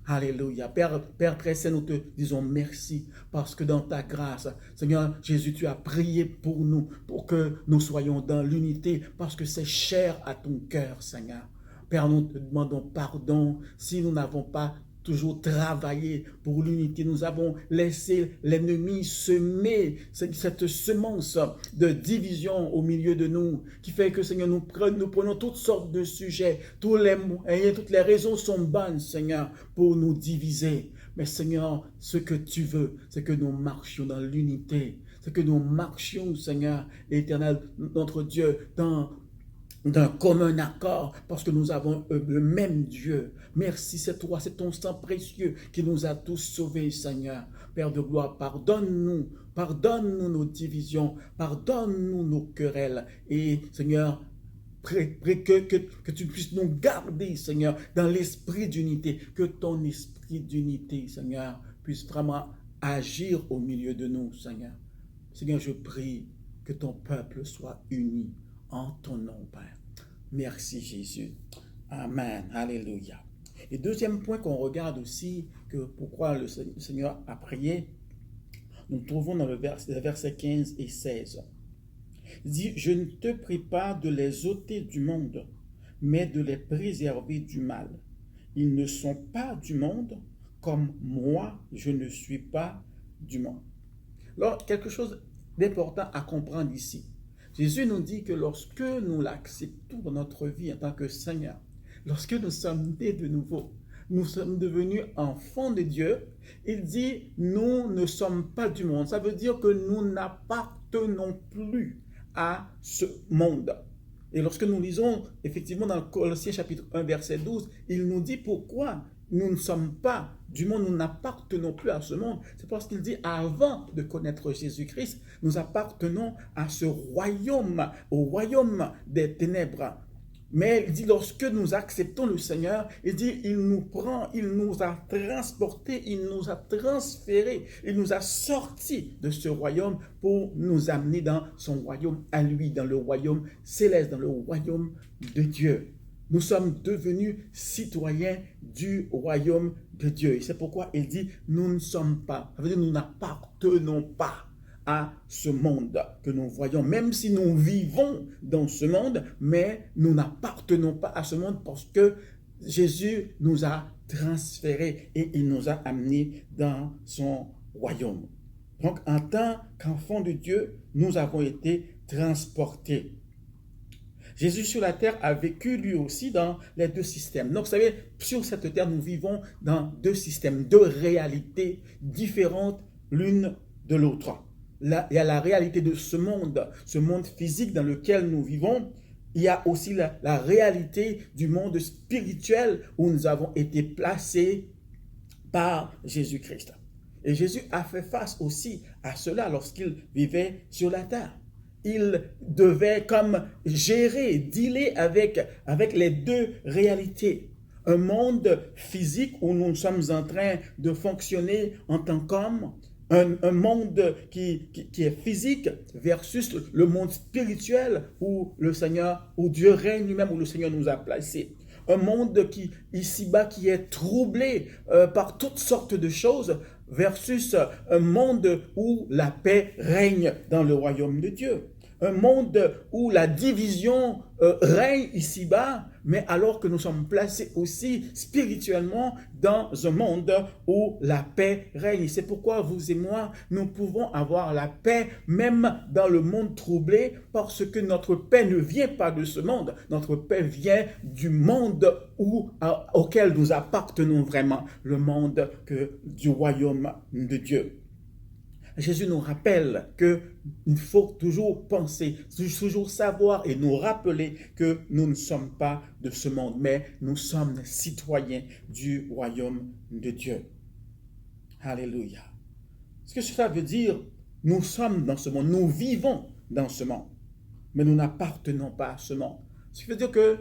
Alléluia. Père très saint, nous te disons merci parce que dans ta grâce, Seigneur Jésus, tu as prié pour nous, pour que nous soyons dans l'unité, parce que c'est cher à ton cœur, Seigneur. Père, nous te demandons pardon si nous n'avons pas toujours travaillé pour l'unité. Nous avons laissé l'ennemi semer cette semence de division au milieu de nous, qui fait que, Seigneur, nous prenons toutes sortes de sujets, toutes les raisons sont bonnes, Seigneur, pour nous diviser. Mais Seigneur, ce que tu veux, c'est que nous marchions dans l'unité, c'est que nous marchions, Seigneur, l'Éternel, notre Dieu, d'un commun accord, parce que nous avons le même Dieu. Merci, c'est toi, c'est ton sang précieux qui nous a tous sauvés, Seigneur. Père de gloire, pardonne-nous nos divisions, pardonne-nous nos querelles. Et Seigneur, prie que tu puisses nous garder, Seigneur, dans l'esprit d'unité, que ton esprit d'unité, Seigneur, puisse vraiment agir au milieu de nous, Seigneur. Seigneur, je prie que ton peuple soit uni en ton nom, Père. Merci, Jésus. Amen. Alléluia. Et deuxième point qu'on regarde aussi, que pourquoi le Seigneur a prié, nous trouvons dans le verset 15 et 16. Il dit, « Je ne te prie pas de les ôter du monde, mais de les préserver du mal. Ils ne sont pas du monde, comme moi, je ne suis pas du monde. » Alors, quelque chose d'important à comprendre ici. Jésus nous dit que lorsque nous l'acceptons dans notre vie en tant que Seigneur, lorsque nous sommes nés de nouveau, nous sommes devenus enfants de Dieu, il dit, nous ne sommes pas du monde. Ça veut dire que nous n'appartenons plus à ce monde. Et lorsque nous lisons effectivement dans Colossiens chapitre 1 verset 12, il nous dit pourquoi nous ne sommes pas du monde, nous n'appartenons plus à ce monde. C'est parce qu'il dit avant de connaître Jésus-Christ, nous appartenons à ce royaume, au royaume des ténèbres. Mais il dit, lorsque nous acceptons le Seigneur, il dit, il nous prend, il nous a transportés, il nous a transférés, il nous a sortis de ce royaume pour nous amener dans son royaume à lui, dans le royaume céleste, dans le royaume de Dieu. Nous sommes devenus citoyens du royaume de Dieu. Et c'est pourquoi il dit, nous ne sommes pas, ça veut dire nous n'appartenons pas à ce monde que nous voyons, même si nous vivons dans ce monde, mais nous n'appartenons pas à ce monde parce que Jésus nous a transférés et il nous a amenés dans son royaume. Donc, en tant qu'enfants de Dieu, nous avons été transportés. Jésus sur la terre a vécu lui aussi dans les deux systèmes. Donc, vous savez, sur cette terre, nous vivons dans deux systèmes, deux réalités différentes l'une de l'autre. Il y a la réalité de ce monde physique dans lequel nous vivons. Il y a aussi la réalité du monde spirituel où nous avons été placés par Jésus-Christ. Et Jésus a fait face aussi à cela lorsqu'il vivait sur la terre. Il devait comme gérer, dealer avec les deux réalités. Un monde physique où nous sommes en train de fonctionner en tant qu'hommes, un monde qui est physique versus le monde spirituel où le Seigneur, où Dieu règne lui-même, où le Seigneur nous a placés. Un monde ici-bas qui est troublé par toutes sortes de choses versus un monde où la paix règne dans le royaume de Dieu. Un monde où la division règne ici-bas, mais alors que nous sommes placés aussi spirituellement dans un monde où la paix règne. C'est pourquoi vous et moi, nous pouvons avoir la paix même dans le monde troublé, parce que notre paix ne vient pas de ce monde. Notre paix vient du monde auquel nous appartenons vraiment, le monde du royaume de Dieu. Jésus nous rappelle qu'il faut toujours penser, toujours savoir et nous rappeler que nous ne sommes pas de ce monde, mais nous sommes citoyens du royaume de Dieu. Alléluia. Ce que cela veut dire, nous sommes dans ce monde, nous vivons dans ce monde, mais nous n'appartenons pas à ce monde. Ce qui veut dire que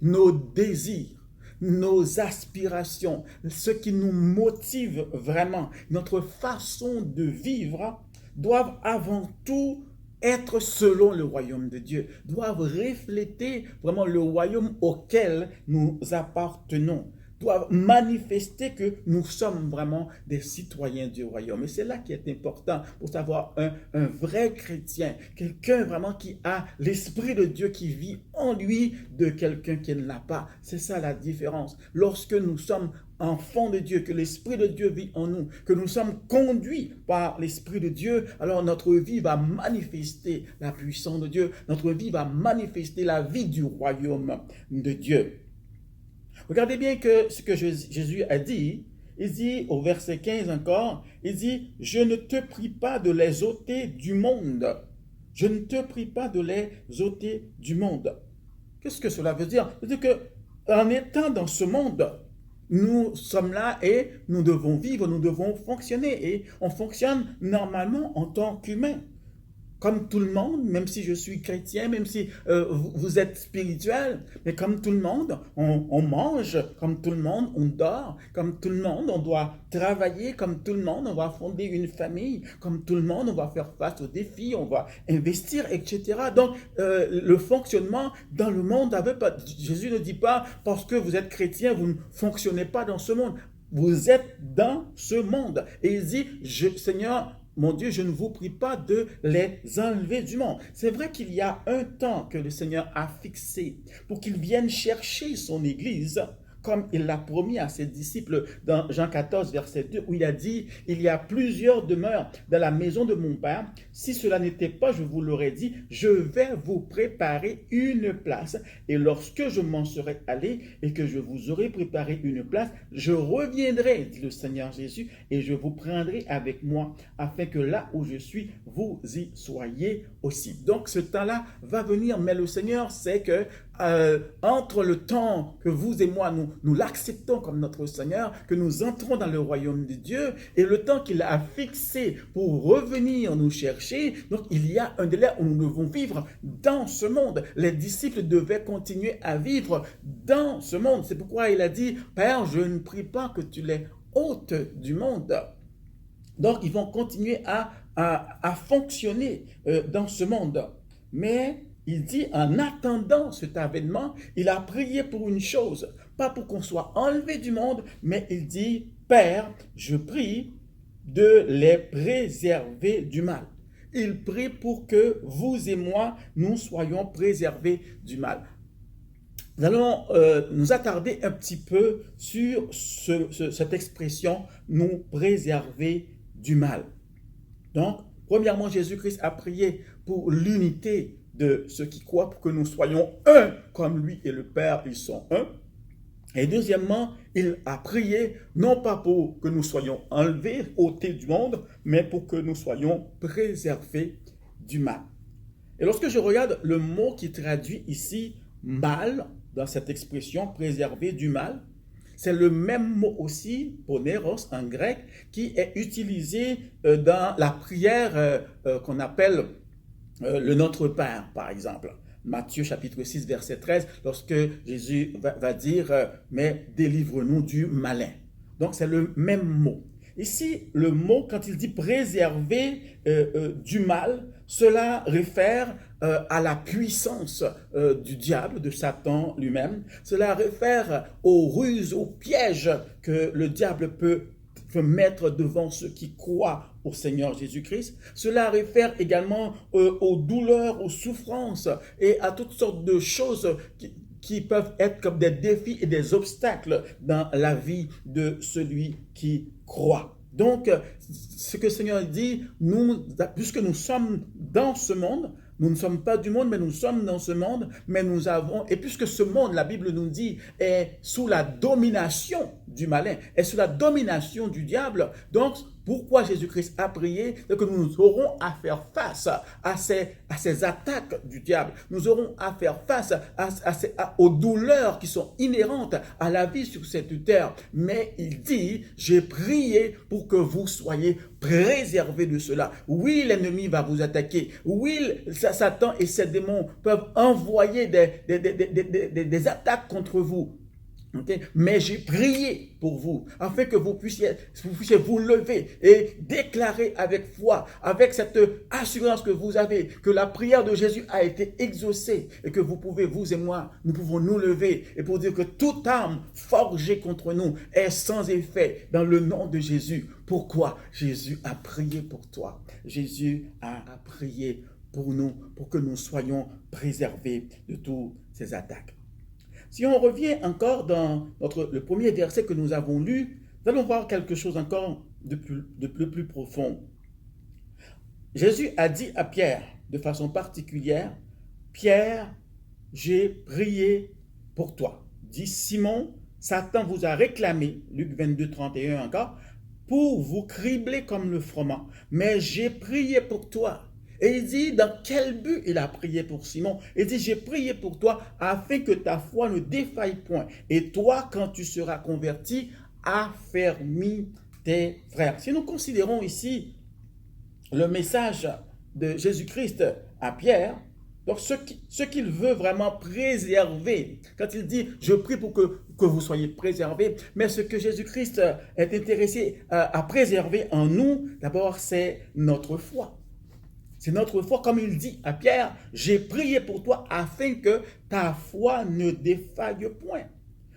nos désirs, nos aspirations, ce qui nous motive vraiment, notre façon de vivre, doivent avant tout être selon le royaume de Dieu, doivent refléter vraiment le royaume auquel nous appartenons, doivent manifester que nous sommes vraiment des citoyens du royaume. Et c'est là qui est important pour savoir un vrai chrétien, quelqu'un vraiment qui a l'Esprit de Dieu qui vit en lui de quelqu'un qui ne l'a pas. C'est ça la différence. Lorsque nous sommes enfants de Dieu, que l'Esprit de Dieu vit en nous, que nous sommes conduits par l'Esprit de Dieu, alors notre vie va manifester la puissance de Dieu, notre vie va manifester la vie du royaume de Dieu. Regardez bien ce que Jésus a dit. Il dit au verset 15 encore, il dit, « Je ne te prie pas de les ôter du monde. Je ne te prie pas de les ôter du monde. » Qu'est-ce que cela veut dire? C'est-à-dire qu'en étant dans ce monde, nous sommes là et nous devons vivre, nous devons fonctionner. Et on fonctionne normalement en tant qu'humain. Comme tout le monde, même si je suis chrétien, même si vous êtes spirituel, mais comme tout le monde, on mange, comme tout le monde, on dort, comme tout le monde, on doit travailler, comme tout le monde, on va fonder une famille, comme tout le monde, on va faire face aux défis, on va investir, etc. Donc, le fonctionnement dans le monde, Jésus ne dit pas, parce que vous êtes chrétien, vous ne fonctionnez pas dans ce monde. Vous êtes dans ce monde. Et il dit, Seigneur, mon Dieu, je ne vous prie pas de les enlever du monde. C'est vrai qu'il y a un temps que le Seigneur a fixé pour qu'il vienne chercher son Église comme il l'a promis à ses disciples dans Jean 14, verset 2, où il a dit, « Il y a plusieurs demeures dans la maison de mon Père. Si cela n'était pas, je vous l'aurais dit, je vais vous préparer une place. Et lorsque je m'en serai allé et que je vous aurai préparé une place, je reviendrai, dit le Seigneur Jésus, et je vous prendrai avec moi, afin que là où je suis, vous y soyez aussi. » Donc ce temps-là va venir, mais le Seigneur sait que entre le temps que vous et moi, nous l'acceptons comme notre Seigneur, que nous entrons dans le royaume de Dieu, et le temps qu'il a fixé pour revenir nous chercher, donc il y a un délai où nous devons vivre dans ce monde. Les disciples devaient continuer à vivre dans ce monde. C'est pourquoi il a dit, « Père, je ne prie pas que tu les ôtes du monde. » Donc ils vont continuer à fonctionner dans ce monde. Mais il dit, en attendant cet avènement, il a prié pour une chose, pas pour qu'on soit enlevé du monde, mais il dit, Père, je prie de les préserver du mal. Il prie pour que vous et moi, nous soyons préservés du mal. Nous allons nous attarder un petit peu sur cette expression, nous préserver du mal. Donc, premièrement, Jésus-Christ a prié pour l'unité de ceux qui croient, pour que nous soyons un, comme lui et le Père, ils sont un. Et deuxièmement, il a prié, non pas pour que nous soyons enlevés, ôtés du monde, mais pour que nous soyons préservés du mal. Et lorsque je regarde le mot qui traduit ici « mal », dans cette expression « préserver du mal », c'est le même mot aussi, « poneros » en grec, qui est utilisé dans la prière qu'on appelle le Notre Père, par exemple. Matthieu chapitre 6, verset 13, lorsque Jésus va dire « mais délivre-nous du malin ». Donc, c'est le même mot. Ici, le mot, quand il dit « préserver du mal », cela réfère à la puissance du diable, de Satan lui-même. Cela réfère aux ruses, aux pièges que le diable peut mettre devant ceux qui croient au Seigneur Jésus-Christ. Cela réfère également aux douleurs, aux souffrances et à toutes sortes de choses qui peuvent être comme des défis et des obstacles dans la vie de celui qui croit. Donc, ce que le Seigneur dit, puisque nous sommes dans ce monde, nous ne sommes pas du monde, mais nous sommes dans ce monde, mais nous avons, et puisque ce monde, la Bible nous dit, est sous la domination du malin, est sous la domination du diable, donc pourquoi Jésus-Christ a prié? C'est que nous aurons à faire face à ces attaques du diable. Nous aurons à faire face aux douleurs qui sont inhérentes à la vie sur cette terre. Mais il dit, j'ai prié pour que vous soyez préservés de cela. Oui, l'ennemi va vous attaquer. Oui, Satan et ses démons peuvent envoyer des attaques contre vous. Okay? Mais j'ai prié pour vous, afin que vous puissiez vous lever et déclarer avec foi, avec cette assurance que vous avez, que la prière de Jésus a été exaucée et que vous pouvez, vous et moi, nous pouvons nous lever et pour dire que toute arme forgée contre nous est sans effet dans le nom de Jésus. Pourquoi? Jésus a prié pour toi. Jésus a prié pour nous, pour que nous soyons préservés de toutes ces attaques. Si on revient encore dans le premier verset que nous avons lu, nous allons voir quelque chose encore de plus profond. Jésus a dit à Pierre, de façon particulière, « Pierre, j'ai prié pour toi. » Dit Simon, Satan vous a réclamé, Luc 22, 31 encore, pour vous cribler comme le froment. Mais j'ai prié pour toi. Et il dit, dans quel but il a prié pour Simon? Il dit, j'ai prié pour toi afin que ta foi ne défaille point. Et toi, quand tu seras converti, affermis tes frères. Si nous considérons ici le message de Jésus-Christ à Pierre, donc ce qu'il veut vraiment préserver, quand il dit, je prie pour que vous soyez préservés, mais ce que Jésus-Christ est intéressé à préserver en nous, d'abord, c'est notre foi. C'est notre foi, comme il dit à Pierre, j'ai prié pour toi afin que ta foi ne défaille point.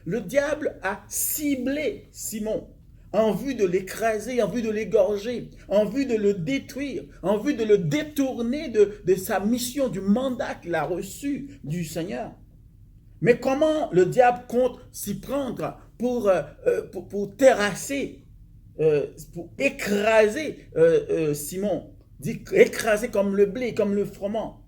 Le diable a ciblé Simon en vue de l'écraser, en vue de l'égorger, en vue de le détruire, en vue de le détourner de sa mission, du mandat qu'il a reçu du Seigneur. Mais comment le diable compte s'y prendre pour terrasser, pour écraser Simon, dit écraser comme le blé, comme le froment.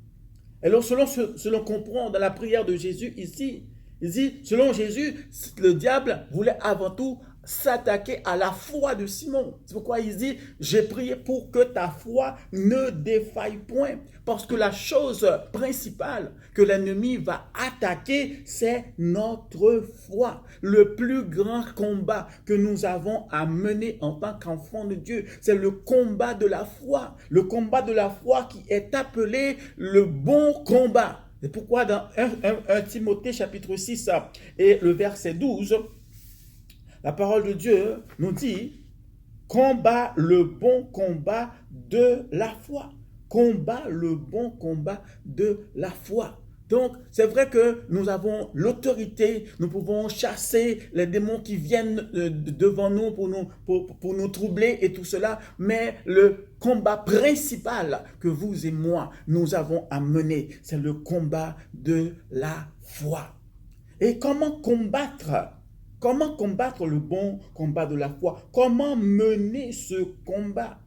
Alors selon ce l'on comprend dans la prière de Jésus ici, il dit, selon Jésus, le diable voulait avant tout s'attaquer à la foi de Simon. C'est pourquoi il dit, j'ai prié pour que ta foi ne défaille point. Parce que la chose principale que l'ennemi va attaquer, c'est notre foi. Le plus grand combat que nous avons à mener en tant qu'enfants de Dieu, c'est le combat de la foi. Le combat de la foi qui est appelé le bon combat. C'est pourquoi dans 1 Timothée chapitre 6 et le verset 12, la parole de Dieu nous dit, combat le bon combat de la foi. Combat le bon combat de la foi. Donc, c'est vrai que nous avons l'autorité, nous pouvons chasser les démons qui viennent devant nous pour nous troubler et tout cela, mais le combat principal que vous et moi, nous avons à mener, c'est le combat de la foi. Et comment combattre le bon combat de la foi? Comment mener ce combat?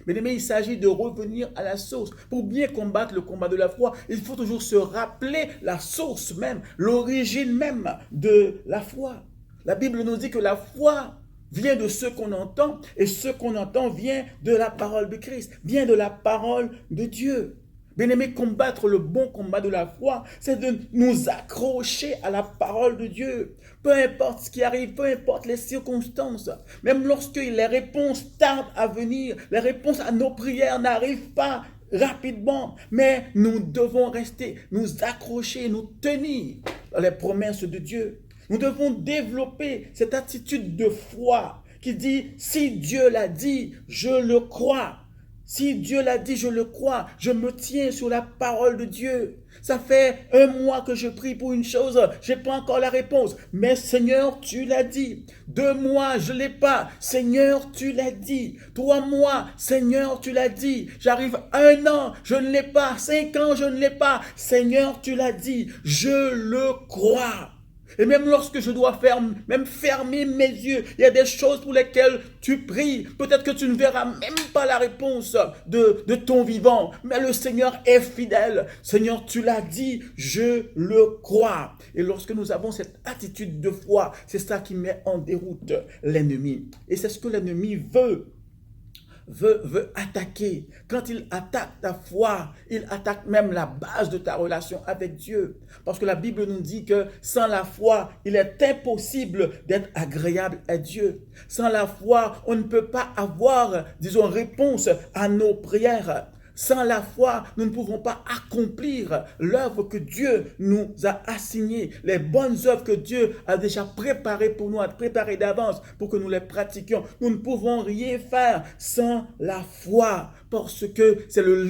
Mais il s'agit de revenir à la source. Pour bien combattre le combat de la foi, il faut toujours se rappeler la source même, l'origine même de la foi. La Bible nous dit que la foi vient de ce qu'on entend, et ce qu'on entend vient de la parole de Christ, vient de la parole de Dieu. Bien-aimé, combattre le bon combat de la foi, c'est de nous accrocher à la parole de Dieu. Peu importe ce qui arrive, peu importe les circonstances, même lorsque les réponses tardent à venir, les réponses à nos prières n'arrivent pas rapidement, mais nous devons rester, nous accrocher, nous tenir dans les promesses de Dieu. Nous devons développer cette attitude de foi qui dit, si Dieu l'a dit, je le crois. Si Dieu l'a dit, je le crois. Je me tiens sur la parole de Dieu. Ça fait 1 mois que je prie pour une chose. Je n'ai pas encore la réponse. Mais Seigneur, tu l'as dit. 2 mois, je ne l'ai pas. Seigneur, tu l'as dit. 3 mois, Seigneur, tu l'as dit. J'arrive 1 an, je ne l'ai pas. 5 ans, je ne l'ai pas. Seigneur, tu l'as dit. Je le crois. Et même lorsque je dois fermer mes yeux, il y a des choses pour lesquelles tu pries. Peut-être que tu ne verras même pas la réponse de ton vivant. Mais le Seigneur est fidèle. Seigneur, tu l'as dit, je le crois. Et lorsque nous avons cette attitude de foi, c'est ça qui met en déroute l'ennemi. Et c'est ce que l'ennemi veut attaquer. Quand il attaque ta foi, il attaque même la base de ta relation avec Dieu. Parce que la Bible nous dit que sans la foi, il est impossible d'être agréable à Dieu. Sans la foi, on ne peut pas avoir, disons, réponse à nos prières. Sans la foi, nous ne pouvons pas accomplir l'œuvre que Dieu nous a assignée, les bonnes œuvres que Dieu a déjà préparées pour nous, a préparées d'avance pour que nous les pratiquions. Nous ne pouvons rien faire sans la foi, parce que c'est le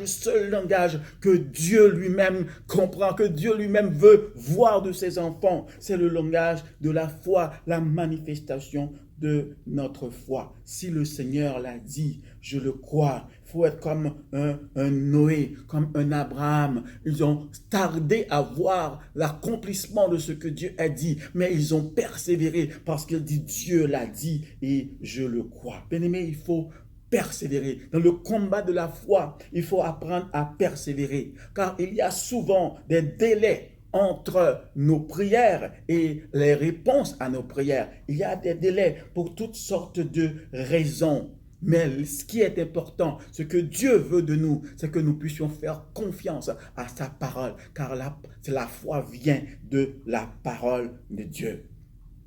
seul langage que Dieu lui-même comprend, que Dieu lui-même veut voir de ses enfants. C'est le langage de la foi, la manifestation de notre foi. Si le Seigneur l'a dit, je le crois. Il faut être comme un Noé, comme un Abraham. Ils ont tardé à voir l'accomplissement de ce que Dieu a dit, mais ils ont persévéré parce qu'il dit Dieu l'a dit et je le crois. Bien-aimé, il faut persévérer. Dans le combat de la foi, il faut apprendre à persévérer, car il y a souvent des délais entre nos prières et les réponses à nos prières. Il y a des délais pour toutes sortes de raisons. Mais ce qui est important, ce que Dieu veut de nous, c'est que nous puissions faire confiance à sa parole, car la foi vient de la parole de Dieu.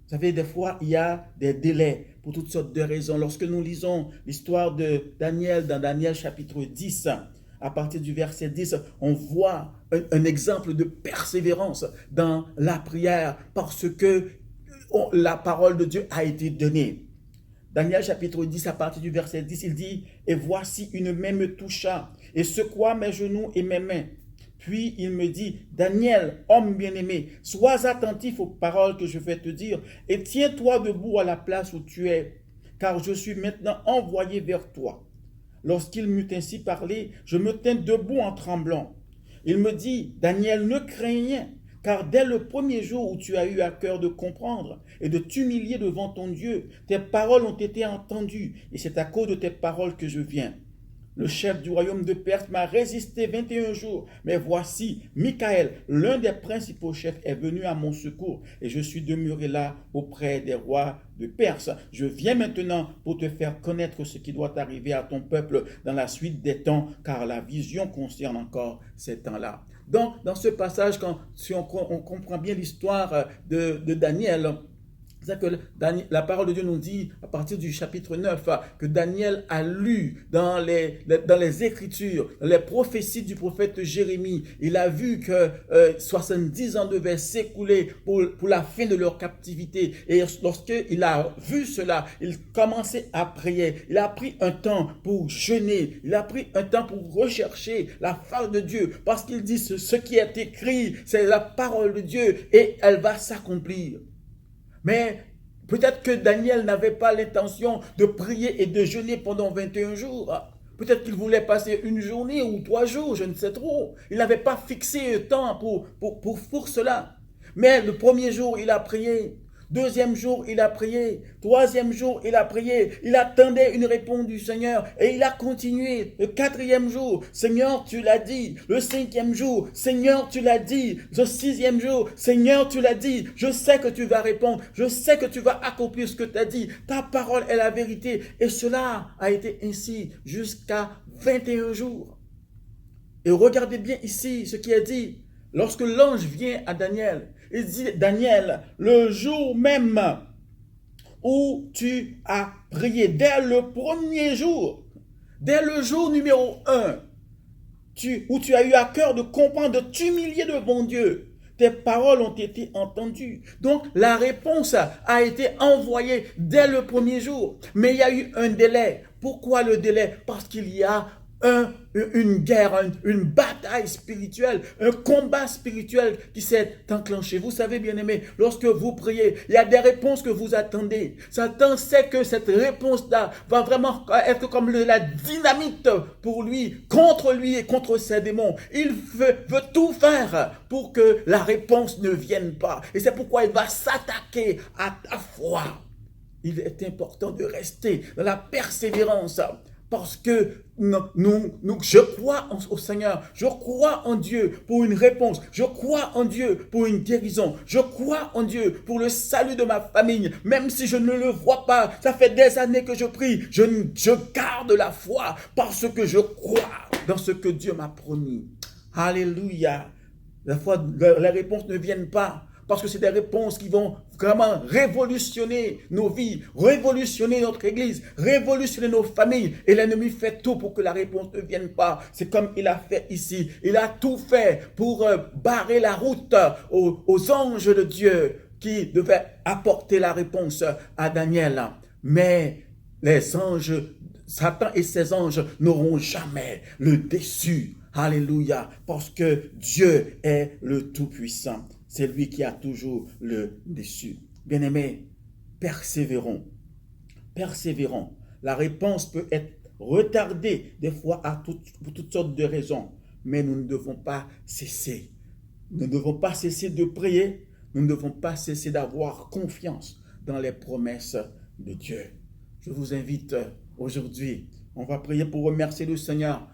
Vous savez, des fois, il y a des délais pour toutes sortes de raisons. Lorsque nous lisons l'histoire de Daniel dans Daniel chapitre 10, à partir du verset 10, on voit un exemple de persévérance dans la prière parce que la parole de Dieu a été donnée. Daniel chapitre 10, à partir du verset 10, il dit « Et voici une main me toucha et secoua mes genoux et mes mains. Puis il me dit, Daniel, homme bien-aimé, sois attentif aux paroles que je vais te dire et tiens-toi debout à la place où tu es, car je suis maintenant envoyé vers toi. Lorsqu'il m'eut ainsi parlé, je me tins debout en tremblant. Il me dit, Daniel, ne crains rien, car dès le premier jour où tu as eu à cœur de comprendre et de t'humilier devant ton Dieu, tes paroles ont été entendues, et c'est à cause de tes paroles que je viens. Le chef du royaume de Perse m'a résisté 21 jours, mais voici, Michaël, l'un des principaux chefs, est venu à mon secours, et je suis demeuré là auprès des rois de Perse. Je viens maintenant pour te faire connaître ce qui doit arriver à ton peuple dans la suite des temps, car la vision concerne encore ces temps-là. Donc, dans ce passage, si on comprend bien l'histoire de Daniel, c'est que la parole de Dieu nous dit, à partir du chapitre 9, que Daniel a lu dans les Écritures, les prophéties du prophète Jérémie. Il a vu que 70 ans devaient s'écouler pour la fin de leur captivité. Et lorsqu'il a vu cela, il commençait à prier. Il a pris un temps pour jeûner. Il a pris un temps pour rechercher la face de Dieu. Parce qu'il dit, ce qui est écrit, c'est la parole de Dieu et elle va s'accomplir. Mais peut-être que Daniel n'avait pas l'intention de prier et de jeûner pendant 21 jours. Peut-être qu'il voulait passer une journée ou 3 jours, je ne sais trop. Il n'avait pas fixé un temps pour cela. Mais le premier jour, il a prié. Deuxième jour, il a prié. Troisième jour, il a prié. Il attendait une réponse du Seigneur et il a continué. Le quatrième jour, Seigneur, tu l'as dit. Le cinquième jour, Seigneur, tu l'as dit. Le sixième jour, Seigneur, tu l'as dit. Je sais que tu vas répondre. Je sais que tu vas accomplir ce que tu as dit. Ta parole est la vérité. Et cela a été ainsi jusqu'à 21 jours. Et regardez bien ici ce qui est dit. Lorsque l'ange vient à Daniel, il dit, Daniel, le jour même où tu as prié, dès le premier jour, dès le jour numéro 1, où tu as eu à cœur de comprendre, de t'humilier devant Dieu, tes paroles ont été entendues. Donc, la réponse a été envoyée dès le premier jour. Mais il y a eu un délai. Pourquoi le délai? Parce qu'il y a une guerre, une bataille spirituelle, un combat spirituel qui s'est enclenché. Vous savez, bien-aimés, lorsque vous priez, il y a des réponses que vous attendez. Satan sait que cette réponse-là va vraiment être comme la dynamite pour lui, et contre ses démons. Il veut tout faire pour que la réponse ne vienne pas. Et c'est pourquoi il va s'attaquer à ta foi. Il est important de rester dans la persévérance. Parce que je crois au Seigneur, je crois en Dieu pour une réponse, je crois en Dieu pour une guérison, je crois en Dieu pour le salut de ma famille, même si je ne le vois pas, ça fait des années que je prie, je garde la foi parce que je crois dans ce que Dieu m'a promis. Alléluia. La foi, les réponses ne viennent pas. Parce que c'est des réponses qui vont vraiment révolutionner nos vies, révolutionner notre église, révolutionner nos familles. Et l'ennemi fait tout pour que la réponse ne vienne pas. C'est comme il a fait ici. Il a tout fait pour barrer la route aux anges de Dieu qui devaient apporter la réponse à Daniel. Mais les anges, Satan et ses anges n'auront jamais le dessus. Alléluia. Parce que Dieu est le Tout-Puissant. C'est lui qui a toujours le dessus. Bien-aimés, persévérons. Persévérons. La réponse peut être retardée des fois pour toutes sortes de raisons. Mais nous ne devons pas cesser. Nous ne devons pas cesser de prier. Nous ne devons pas cesser d'avoir confiance dans les promesses de Dieu. Je vous invite aujourd'hui, on va prier pour remercier le Seigneur,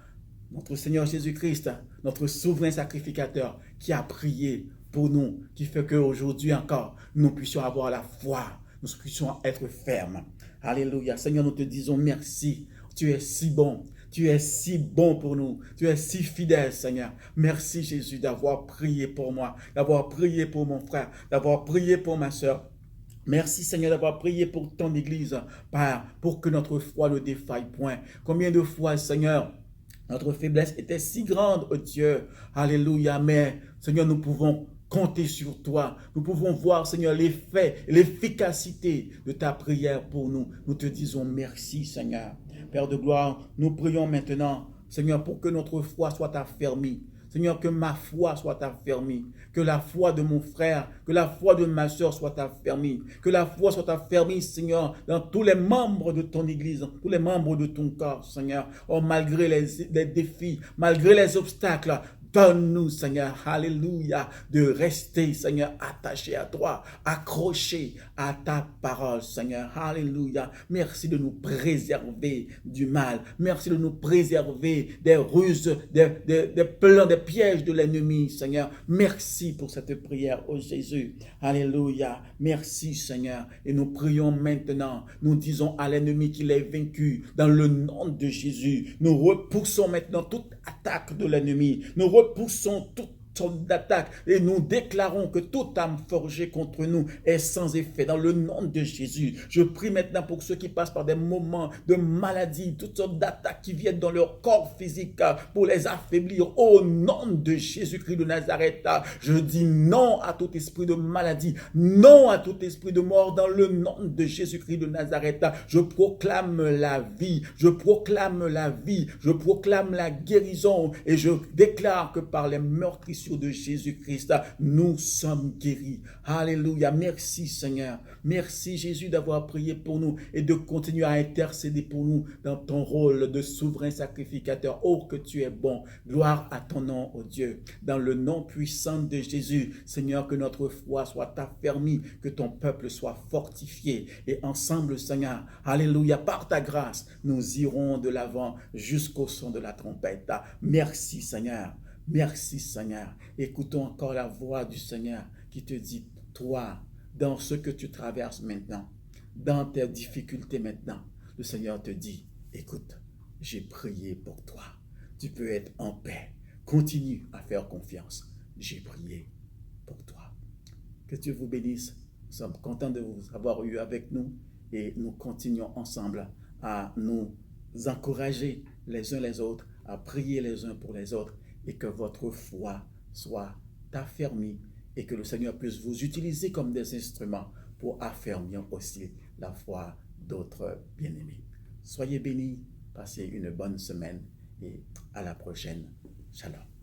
notre Seigneur Jésus-Christ, notre souverain sacrificateur qui a prié pour nous, qui fait qu'aujourd'hui encore, nous puissions avoir la foi, nous puissions être fermes. Alléluia. Seigneur, nous te disons merci. Tu es si bon. Tu es si bon pour nous. Tu es si fidèle, Seigneur. Merci, Jésus, d'avoir prié pour moi, d'avoir prié pour mon frère, d'avoir prié pour ma soeur. Merci, Seigneur, d'avoir prié pour ton Église, Père, pour que notre foi ne défaille point. Combien de fois, Seigneur, notre faiblesse était si grande, oh Dieu. Alléluia. Mais, Seigneur, nous pouvons compter sur toi. Nous pouvons voir, Seigneur, l'effet et l'efficacité de ta prière pour nous. Nous te disons merci, Seigneur. Père de gloire, nous prions maintenant, Seigneur, pour que notre foi soit affermie. Seigneur, que ma foi soit affermie, que la foi de mon frère, que la foi de ma soeur soit affermie, que la foi soit affermie, Seigneur, dans tous les membres de ton Église, dans tous les membres de ton corps, Seigneur. Oh, malgré les défis, malgré les obstacles, Donne-nous, Seigneur, alléluia, de rester, Seigneur, attachés à toi, accrochés à ta parole, Seigneur, alléluia. Merci de nous préserver du mal. Merci de nous préserver des ruses, des plans, des pièges de l'ennemi, Seigneur. Merci pour cette prière, oh Jésus. Alléluia. Merci, Seigneur. Et nous prions maintenant. Nous disons à l'ennemi qu'il est vaincu dans le nom de Jésus. Nous repoussons maintenant toute attaque de l'ennemi. Nous repoussons toute d'attaque et nous déclarons que toute âme forgée contre nous est sans effet dans le nom de Jésus. Je prie maintenant pour ceux qui passent par des moments de maladie, toutes sortes d'attaques qui viennent dans leur corps physique pour les affaiblir. Au nom de Jésus-Christ de Nazareth, je dis non à tout esprit de maladie, non à tout esprit de mort dans le nom de Jésus-Christ de Nazareth. Je proclame la vie, je proclame la vie, je proclame la guérison et je déclare que par les meurtrissures de Jésus-Christ, nous sommes guéris. Alléluia. Merci Seigneur. Merci Jésus d'avoir prié pour nous et de continuer à intercéder pour nous dans ton rôle de souverain sacrificateur. Oh, que tu es bon. Gloire à ton nom, oh Dieu. Dans le nom puissant de Jésus, Seigneur, que notre foi soit affermie, que ton peuple soit fortifié. Et ensemble, Seigneur, alléluia, par ta grâce, nous irons de l'avant jusqu'au son de la trompette. Merci Seigneur. Merci Seigneur. Écoutons encore la voix du Seigneur qui te dit, toi, dans ce que tu traverses maintenant, dans tes difficultés maintenant, le Seigneur te dit, écoute, j'ai prié pour toi. Tu peux être en paix. Continue à faire confiance. J'ai prié pour toi. Que Dieu vous bénisse. Nous sommes contents de vous avoir eu avec nous et nous continuons ensemble à nous encourager les uns les autres, à prier les uns pour les autres et que votre foi soit affermie et que le Seigneur puisse vous utiliser comme des instruments pour affermir aussi la foi d'autres bien-aimés. Soyez bénis, passez une bonne semaine et à la prochaine. Shalom.